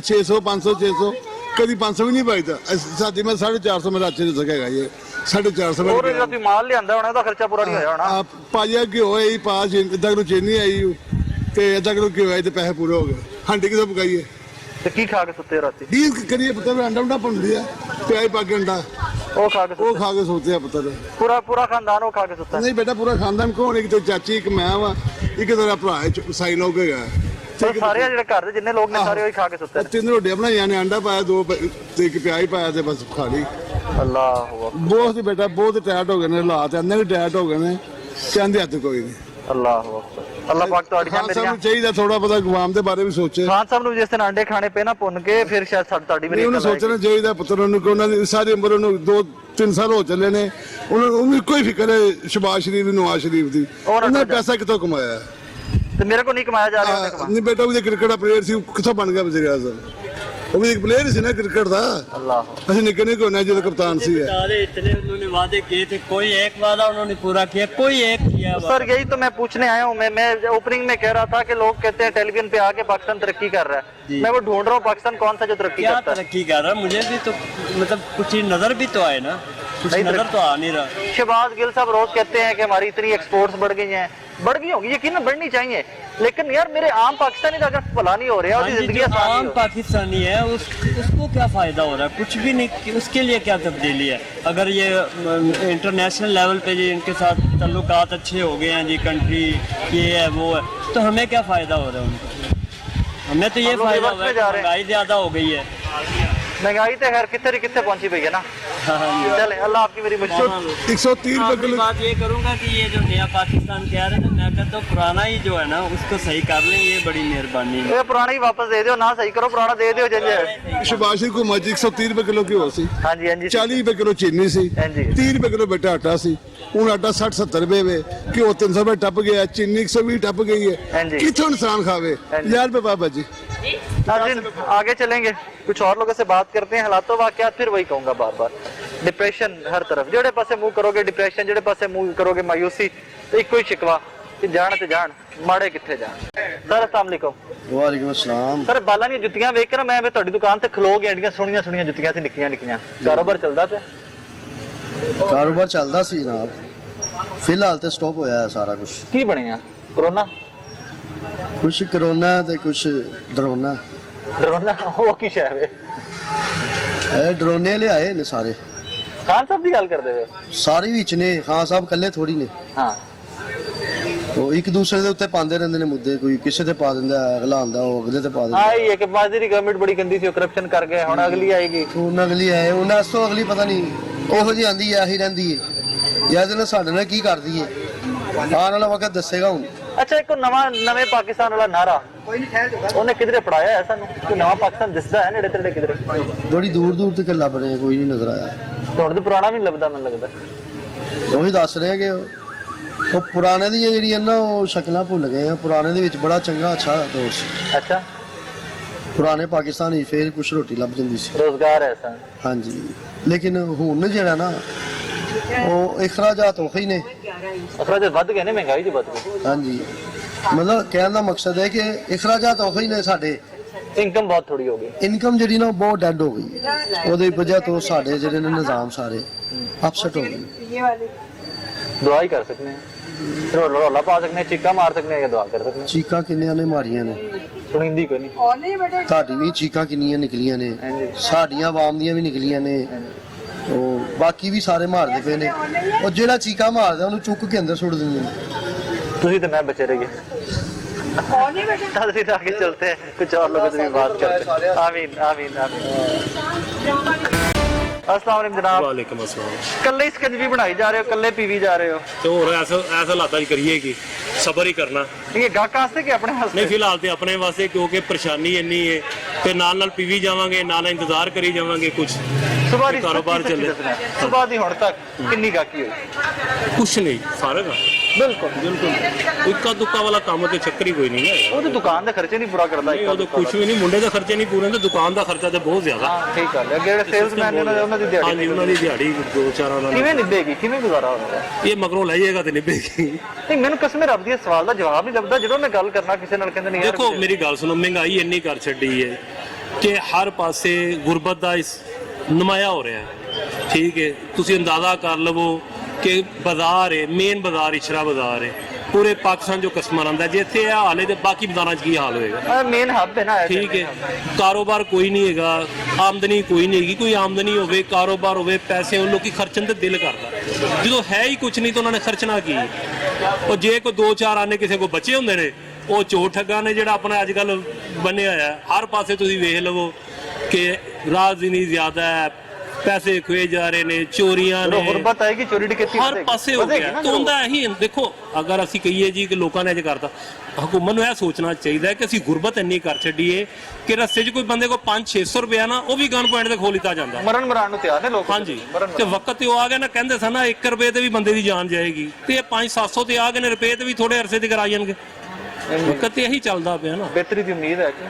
600 500 600, ਕਦੀ 500 ਵੀ ਨਹੀਂ ਬਚਦਾ। ਸਾਡੀ ਮੈਂ 450 ਮੇਰਾ ਅੱਛੇ ਦੇ ਸਕੇਗਾ ਇਹ 450 ਹੋਰ ਜਿਹੜਾ ਤੁਸੀਂ ਮਾਲ ਲਿਆਂਦਾ ਹੋਣਾ ਉਹਦਾ ਖਰਚਾ ਪੂਰਾ ਨਹੀਂ ਹੋਇਆ ਹੋਣਾ। ਪਾਇਆ ਘਿਓ ਆਈ, ਪਾ ਅੱਧਾ ਕਿਲੋ ਚੀਨੀ ਆਈ ਤੇ ਅੱਧਾ ਕਿਲੋ ਘਿਓ ਆਈ ਤੇ ਪੈਸੇ ਪੂਰੇ ਹੋ ਗਏ। ਹਾਂਡੀ ਕਿਦੋਂ ਪਕਾਈਏ ਤੇ ਕੀ ਖਾ ਕੇ ਸੁੱਤੇ ਰਾਤੀ? ਕੀ ਕਰੀਏ ਪੁੱਤਰ? ਅੰਡਾ ਪਾਉਂਦੀ ਆ, ਪਿਆਜ਼ ਪਾ ਕੇ ਅੰਡਾ ਉਹ ਖਾ ਕੇ ਉਹ ਖਾ ਕੇ ਸੋਤੇ ਆ ਪੁੱਤਰ। ਪੂਰਾ ਖਾਨਦਾਨ ਉਹ ਖਾ ਕੇ ਸੁੱਤਾ? ਨਹੀਂ ਬੇਟਾ, ਪੂਰਾ ਖਾਨਦਾਨ ਕੌਣ? ਇੱਕ ਤੇ ਚਾਚੀ, ਇੱਕ ਮੈਂ ਵਾ, ਇੱਕ ਤੇਰਾ ਭਰਾ ਸਾਈਨ ਹੋ ਗਿਆ। ਸਾਰੇ ਜਿਹੜੇ ਘਰ ਦੇ ਜਿੰਨੇ ਲੋਕ ਨੇ ਸਾਰੇ ਉਹੀ ਖਾ ਕੇ ਸੁੱਤੇ? 3 ਰੋਟੀਆਂ ਬਣਾਈਆਂ ਨੇ, ਅੰਡਾ ਪਾਇਆ 2 ਤੇ ਇੱਕ ਪਿਆਜ਼ ਪਾਇਆ ਤੇ ਬਸ ਖਾ ਲਈ। ਅੱਲਾਹ ਬਹੁਤ ਹੀ ਬੇਟਾ, ਬਹੁਤ ਟਾਇਟ ਹੋ ਗਏ ਨੇ ਹਾਲਾਤ, ਇੰਨੇ ਵੀ ਟਾਇਟ ਹੋ ਗਏ ਨੇ, ਕਹਿੰਦੇ ਹੱਥ ਕੋਈ ਨਹੀਂ। ਅੱਲਾਹ ਪਾਕ ਤੁਹਾਡੀਆਂ ਖਾਨ ਸਾਹਿਬ ਮੇਰੀਆਂ। ਨੂੰ ਚਾਹੀਦਾ ਥੋੜਾ ਪਤਾ ਗਵਾਮ ਦੇ ਬਾਰੇ ਵੀ ਸੋਚੇ। ਖਾਨ ਸਾਹਿਬ ਨੂੰ ਜਿਸ ਦਿਨ ਆਂਡੇ ਖਾਣੇ ਪਏ ਨਾ ਭੁੰਨ ਕੇ, ਫਿਰ ਸ਼ਾਇਦ ਤੁਹਾਡੀ ਮੇਰੀ ਉਹਨੂੰ ਸੋਚਣਾ ਚਾਹੀਦਾ ਪੁੱਤਰ ਉਹਨੂੰ, ਕਿ ਉਹਨਾਂ ਦੀ ਸਾਰੀ ਉਮਰ ਉਹਨੂੰ 2-3 ਸਾਲ ਹੋ ਚੱਲੇ ਨੇ, ਉਹਨੂੰ ਇੱਕੋ ਹੀ ਫਿਕਰ ਹੈ ਸ਼ਬਾਜ਼ ਸ਼ਰੀਫ ਦੀ, ਨਵਾਜ਼ ਸ਼ਰੀਫ ਦੀ। ਉਹਨੇ ਪੈਸਾ ਕਿੱਥੋਂ ਕਮਾਇਆ? ਤੇ ਮੇਰੇ ਕੋਲ ਨਹੀਂ ਕਮਾਇਆ ਜਾ ਰਿਹਾ। ਨਹੀਂ ਬੇਟਾ, ਉਹ ਕ੍ਰਿਕਟ ਦਾ ਪਲੇਅਰ ਸੀ, ਕਿੱਥੋਂ ਬਣ ਗਿਆ ਵਜ਼ੀਰ ਆਜ਼ਮ? ਉਹ ਵੀ ਇੱਕ ਪਲੇਅਰ ਸੀ ਨਾ क्रिकेट ਦਾ। अल्लाह ਅਸੀਂ ਨਿੱਕੇ ਨਿੱਕੇ ਹੁੰਦੇ ਜਦੋਂ कप्तान सी है। इतने उन्होंने वादे किए थे, कोई एक वादा उन्होंने पूरा किया, कोई एक किया। सर यही तो मैं पूछने आया हूँ। मैं ओपनिंग में कह रहा था कि लोग कहते हैं टेलीविजन पे आके पाकिस्तान तरक्की कर रहा है। मैं वो ढूंढ रहा हूँ पाकिस्तान कौन सा जो तरक्की क्या करता है। तरक्की कर रहा है? मुझे भी तो मतलब कुछ नजर भी तो आए ना, कुछ नजर तो आ नहीं रहा। शहबाज गिल साहब रोज कहते हैं कि हमारी इतनी एक्सपोर्ट्स बढ़ गई हैं, बढ़ गई होगी, यकीनन बढ़नी चाहिए, लेकिन यार मेरे आम पाकिस्तानी का अगर भला नहीं हो रहा है, जिंदगी आसान आम पाकिस्तानी है उसको क्या फायदा हो रहा है? कुछ भी नहीं, उसके लिए क्या तब्दीली है? अगर ये इंटरनेशनल लेवल पे जी इनके साथ ताल्लुकात अच्छे हो गए हैं जी, कंट्री ये है वो है, तो हमें क्या फायदा हो रहा है उनको? हमें तो ये फायदा हो रहा है, महंगाई ज्यादा हो गई है। महंगाई तो खैर कितने पहुंची पई है ना। चले अल्लाह आपकी मेरी मुश्किल। 130 रुपए किलो। बात ये करूंगा कि ये जो नया पाकिस्तान कह रहे हैं, मैं कहता हूँ पुराना ही जो है ना उसको सही कर लें, ये बड़ी मेहरबानी है। ये पुराना ही वापस दे दो ना, सही करो, पुराना दे दो जंजे। शहबाज शरीफ को मर्जी 130 रुपए किलो की हो सी। हाँ जी, हाँ जी। 40 रुपए किलो चीनी सी, हाँ जी। 30 रुपए किलो बेटा आटा सी, हूं आटा 60-70 रुपए वे, घ्यो 300 रुपए टप गया, चीनी 120 टप गई हाँ है। जी। कितों इंसान खावे? 1000 रुपए बाबा जी। नाज़रीन आगे चलेंगे, कुछ और लोगों से बात करते हैं। हालातों वाकयात फिर वही कहूंगा बार बार, डिप्रेशन हर तरफ, जेड़े पासे मुंह करोगे डिप्रेशन, जेड़े पासे मुंह करोगे मायूसी, तो एक कोई शिकवा ਕਿ ਜਾਣ ਤੇ ਜਾਣ ਮਾੜੇ ਕਿੱਥੇ ਜਾਣ। ਸਰ अस्सलाम वालेकुम। वालेकुम अस्सलाम। ਸਰ ਬਾਲਾਂ ਦੀਆਂ ਜੁੱਤੀਆਂ ਵੇਖ ਕੇ ਨਾ ਮੈਂ ਵੀ ਤੁਹਾਡੀ ਦੁਕਾਨ ਤੇ ਖਲੋ ਗਿਆ, ਐਡੀਆਂ ਸੋਹਣੀਆਂ ਸੋਹਣੀਆਂ ਜੁੱਤੀਆਂ ਸੀ, ਨਿੱਕੀਆਂ ਨਿੱਕੀਆਂ। ਕਾਰੋਬਾਰ ਚੱਲਦਾ ਪਿਆ? ਕਾਰੋਬਾਰ ਚੱਲਦਾ ਸੀ ਜਨਾਬ, ਫਿਲਹਾਲ ਤੇ ਸਟਾਪ ਹੋਇਆ ਹੈ ਸਾਰਾ ਕੁਝ। ਕੀ ਬਣਿਆ? ਕਰੋਨਾ? ਕੁਝ ਕਰੋਨਾ ਤੇ ਕੁਝ ਡਰੋਨਾ। ਡਰੋਨਾ ਉਹ ਕੀ ਸ਼ੈ ਵੇ? ਇਹ ਡਰੋਨੇ ਲਿਆਏ ਨੇ ਸਾਰੇ। ਖਾਨ ਸਾਹਿਬ ਦੀ ਗੱਲ ਕਰਦੇ ਹੋ? ਸਾਰੇ ਵਿੱਚ ਨੇ, ਖਾਨ ਸਾਹਿਬ ਇਕੱਲੇ ਥੋੜੀ ਨੇ। ਹਾਂ, ਉਹ ਇੱਕ ਦੂਸਰੇ ਦੇ ਉੱਤੇ ਪਾਉਂਦੇ ਰਹਿੰਦੇ ਨੇ ਮੁੱਦੇ, ਕੋਈ ਕਿਸੇ ਤੇ ਪਾ ਦਿੰਦਾ, ਅਗਲਾ ਆਂਦਾ ਉਹ ਅਗਲੇ ਤੇ ਪਾ ਦਿੰਦਾ। ਆਈ ਹੈ ਕਿ ਬਾਜ਼ੀ ਦੀ ਗਵਰਨਮੈਂਟ ਬੜੀ ਗੰਦੀ ਸੀ, ਕਰਪਸ਼ਨ ਕਰ ਗਏ, ਹੁਣ ਅਗਲੀ ਆਏਗੀ। ਉਹਨਾਂ ਅਗਲੀ ਆਏ, ਉਹਨਾਂ ਤੋਂ ਅਗਲੀ ਪਤਾ ਨਹੀਂ ਉਹੋ ਜਿਹੀ ਆਂਦੀ ਹੈ, ਆਹੀ ਰਹਿੰਦੀ ਹੈ। ਜਾਂ ਇਹਦੇ ਨਾਲ ਸਾਡੇ ਨਾਲ ਕੀ ਕਰਦੀ ਹੈ, ਆਉਣ ਵਾਲਾ ਵਕਤ ਦੱਸੇਗਾ ਹੁਣ। ਅੱਛਾ, ਇੱਕ ਨਵੇਂ ਪਾਕਿਸਤਾਨ ਵਾਲਾ ਨਾਰਾ ਉਹਨੇ ਕਿਧਰੇ ਪੜਾਇਆ ਹੈ ਸਾਨੂੰ? ਕੋਈ ਨਵਾਂ ਪਾਕਿਸਤਾਨ ਦਿਸਦਾ ਹੈ ਨੇੜੇ ਤੇੜੇ ਕਿਧਰੇ? ਬੜੀ ਦੂਰ ਦੂਰ ਤੱਕ ਲੱਭ ਰਹੇ, ਕੋਈ ਨਹੀਂ ਨਜ਼ਰ ਆਇਆ। ਹੁਣ ਤਾਂ ਪੁਰਾਣਾ ਵੀ ਨੀ ਲੱਭਦਾ ਮੈਨੂੰ ਲੱਗਦਾ। ਉਹੀ ਦੱਸ ਰਹੇ ਕਿ ਉਹ ਪੁਰਾਣੇ ਦੀਆਂ ਜਿਹੜੀਆਂ ਨਾ ਉਹ ਸ਼ਕਲਾਂ ਭੁੱਲ ਗਏ ਆ। ਪੁਰਾਣੇ ਦੇ ਵਿੱਚ ਬੜਾ ਚੰਗਾ ਅੱਛਾ ਦੌਰ ਸੀ। ਅੱਛਾ, ਪੁਰਾਣੇ ਪਾਕਿਸਤਾਨ ਵਿੱਚ ਫੇਰ ਕੁਛ ਰੋਟੀ ਲੱਭ ਜਾਂਦੀ ਸੀ, ਰੋਜ਼ਗਾਰ ਹੈ ਐਸਾ। ਹਾਂਜੀ। ਲੇਕਿਨ ਹੁਣ ਜਿਹੜਾ ਨਾ ਉਹ ਇਖਰਾਜਾਤ ਉਹੀ ਨੇ। ਅਖਰਾਜ ਵੱਧ ਗਏ ਨੇ, ਮਹਿੰਗਾਈ ਜੀ ਵੱਧ ਗਈ। ਹਾਂਜੀ, ਮਤਲਬ ਕਹਿਣ ਦਾ ਮਕਸਦ ਹੈ ਕਿ ਇਖਰਾਜਾਤ ਉਹੀ ਨੇ ਸਾਡੇ, ਇਨਕਮ ਬਹੁਤ ਥੋੜੀ ਹੋ ਗਈ। ਇਨਕਮ ਜਿਹੜੀ ਨਾ ਬਹੁਤ ਡੈਡ ਹੋ ਗਈ। ਉਹਦੀ ਵਜ੍ਹਾ ਤੋਂ ਸਾਡੇ ਜਿਹੜੇ ਨੇ ਨਿਜ਼ਾਮ ਸਾਰੇ ਅਪਸੈਟ ਹੋ ਗਏ। ਦੁਆ ਹੀ ਕਰ ਸਕਨੇ ਆ, ਰੌਲਾ ਪਾ ਸਕਨੇ, ਚੀਕਾਂ ਮਾਰ ਸਕਨੇ ਆ, ਜਾਂ ਦੁਆ ਕਰ ਸਕਨੇ। ਚੀਕਾਂ ਕਿੰਨੀਆਂ ਨੇ ਮਾਰੀਆਂ ਨੇ, ਸੁਣੀਂਦੀ ਕੋਈ ਨਹੀਂ। ਤੁਹਾਡੀ ਵੀ ਚੀਕਾਂ ਕਿੰਨੀਆਂ ਨਿਕਲੀਆਂ ਨੇ, ਸਾਡੀਆਂ ਆਵਾਮ ਦੀਆਂ ਵੀ ਨਿਕਲੀਆਂ ਨੇ। ਉਹ ਬਾਕੀ ਵੀ ਸਾਰੇ ਮਾਰਦੇ ਪਏ ਨੇ। ਉਹ ਜਿਹੜਾ ਚੀਕਾਂ ਮਾਰਦਾ ਉਹਨੂੰ ਚੁੱਕ ਕੇ ਅੰਦਰ ਸੁੱਟ ਦਿੰਦੇ ਨੇ। ਤੁਸੀਂ तो मैं बचे रहिए। आगे चलते हैं, कुछ और लोगों से भी बात करते हैं। आमीन आमीन आमीन। अस्सलाम वालेकुम जनाब। वालेकुम अस्सलाम। कल्ले ही स्कंजवी बनाई जा रहे हो, कल्ले पीवी जा रहे हो, ਤੇ ਹੋਰ ਐਸਾ ਹਾਲਾਤਾਂ 'ਚ ਕਰੀਏ ਕੀ, ਸਬਰ ਹੀ ਕਰਨਾ। ये गाहक वास्ते कि अपने वास्ते? ਨਹੀਂ ਫਿਲਹਾਲ ਤੇ ਆਪਣੇ ਵਾਸਤੇ, ਕਿਉਂਕਿ ਪਰੇਸ਼ਾਨੀ ਇੰਨੀ ਹੈ ਤੇ ਨਾਲ ਪੀਵੀ ਜਾਵਾਂਗੇ, ਨਾਲ ਇੰਤਜ਼ਾਰ ਕਰੀ ਜਾਵਾਂਗੇ ਕੁਝ सुबह दी कारोबार सच्ची चले। दसना है। सुबह दी हुण तक कितनी गाहकी हुई? ਕੁਛ ਨਹੀਂ, ਫਰਕ ਆ बिल्कुल ਬਿਲਕੁਲ। ਇੱਕਾ ਦੁੱਕਾ ਵਾਲਾ ਕੰਮ ਤੇ ਚੱਕਰੀ ਕੋਈ ਨਹੀਂ ਹੈ। वो तो दुकान दे खर्चे नहीं पूरा करता ਉਹ ਤਾਂ ਕੁਛ ਵੀ ਨਹੀਂ, ਮੁੰਡੇ ਦਾ ਖਰਚੇ ਨਹੀਂ ਪੂਰੇ ਹੁੰਦੇ, ਦੁਕਾਨ ਦਾ ਖਰਚਾ ਤੇ ਬਹੁਤ ਜ਼ਿਆਦਾ। हाँ ठीक है। अगे जेडे सेल्समैन ने उन्हां दी दिहाड़ी ਹਾਂਜੀ, ਉਹਨਾਂ ਦੀ ਦਿਹਾੜੀ 2-4 ਉਹਨਾਂ किवें निभेगी, किवें गुजारा होगा? ਇਹ ਮਗਰੋਂ ਲੈ ਜਾਏਗਾ ਤੇ ਨਿਭੇਗੀ। नहीं मैंने कसम रब दी सवाल दा जवाब नहीं लभदा ਜਦੋਂ मैं गल करना किसी नाल कहंदे नहीं यार। ਦੇਖੋ ਮੇਰੀ ਗੱਲ ਸੁਣੋ, ਮਹਿੰਗਾਈ ਇੰਨੀ ਕਰ ਛੱਡੀ ਹੈ ਕਿ ਹਰ ਪਾਸੇ ਗੁਰਬਤ ਦਾ ਇਸ ਨਮਾਇਆ ਹੋ ਰਿਹਾ ਹੈ। ਠੀਕ ਹੈ, ਤੁਸੀਂ ਅੰਦਾਜ਼ਾ ਕਰ ਲਵੋ ਕਿ ਬਾਜ਼ਾਰ ਹੈ, ਮੇਨ ਬਾਜ਼ਾਰ ਇਸ਼ਰਾ ਬਾਜ਼ਾਰ ਹੈ, ਪੂਰੇ ਪਾਕਿਸਤਾਨ ਜੋ ਕਸਮਾਂ ਆਉਂਦਾ, ਜੇ ਇੱਥੇ ਇਹ ਹਾਲ ਹੈ ਤੇ ਬਾਕੀ ਬਾਜ਼ਾਰਾਂ 'ਚ ਕੀ ਹਾਲ ਹੋਏਗਾ? मेन हब है ना। ਠੀਕ ਹੈ, ਕਾਰੋਬਾਰ ਕੋਈ ਨਹੀਂ ਹੈਗਾ, ਆਮਦਨੀ ਕੋਈ ਨਹੀਂ ਹੈਗੀ। ਕੋਈ ਆਮਦਨੀ ਹੋਵੇ, ਕਾਰੋਬਾਰ ਹੋਵੇ, ਪੈਸੇ ਉਹ ਲੋਕੀ ਖਰਚਣ ਤੇ ਦਿਲ ਕਰਦਾ। ਜਦੋਂ ਹੈ ਹੀ ਕੁਝ ਨਹੀਂ ਤਾਂ ਉਹਨਾਂ ਨੇ ਖਰਚਣਾ ਕੀ? ਉਹ ਜੇ ਕੋਈ 2-4 ਆਨੇ ਕਿਸੇ ਕੋਲ ਬਚੇ ਹੁੰਦੇ ਨੇ, ਉਹ ਚੋਰ ਠੱਗਾ ਨੇ ਜਿਹੜਾ ਆਪਣਾ ਅੱਜ ਕੱਲ ਬਣਿਆ ਹੋਇਆ। ਹਰ ਪਾਸੇ ਤੁਸੀਂ ਵੇਖ ਲਵੋ ਕਿ ਰਾਜ਼ਨੀ ਜ਼ਿਆਦਾ ਹੈ, ਪੈਸੇ ਖੋਏ ਜਾ ਰਹੇ ਨੇ, ਚੋਰੀਆਂ ਨੇ, गुरबत आएगी, चोरी डकैती ਹਰ ਪਾਸੇ ਹੋ ਗਿਆ। ਤਾਂ ਉਹਦਾ ਇਹੀ ਦੇਖੋ, ਅਗਰ ਅਸੀਂ ਕਹੀਏ ਜੀ ਕਿ ਲੋਕਾਂ ਨੇ ਅੱਜ ਕਰਤਾ, ਹਕੂਮਤ ਨੂੰ ਇਹ ਸੋਚਣਾ ਚਾਹੀਦਾ ਕਿ ਅਸੀਂ ਗੁਰਬਤ ਇੰਨੀ ਕਰ ਛੱਡੀਏ ਕਿ ਰਸਤੇ 'ਚ ਕੋਈ ਬੰਦੇ ਕੋਲ 500-600 ਰੁਪਇਆ ਨਾ, ਉਹ ਵੀ ਗਨ ਪੁਆਇੰਟ ਤੇ ਖੋਲ ਲਿੱਤਾ ਜਾਂਦਾ। ਮਰਨ ਮਰਾਨ ਨੂੰ ਤਿਆਰ ਨੇ ਲੋਕ। ਹਾਂਜੀ, ਤੇ ਵਕਤ ਤੇ ਉਹ ਆ ਗਿਆ ਨਾ, ਕਹਿੰਦੇ ਸਨ ਨਾ 1 ਰੁਪਏ ਤੇ ਵੀ ਬੰਦੇ ਦੀ ਜਾਨ ਜਾਏਗੀ, ਤੇ ਇਹ 500-700 ਤੇ ਆ ਗਏ ਨੇ, ਰੁਪਏ ਤੇ ਵੀ ਥੋੜੇ ਅਰਸੇ ਤੇ ਕਰਾ ਜਾਣਗੇ। ਵਕਤ ਤੇ ਇਹੀ ਚੱਲਦਾ ਪਿਆ ਨਾ। ਬਿਹਤਰੀ ਦੀ ਉਮੀਦ ਹੈ ਕਿ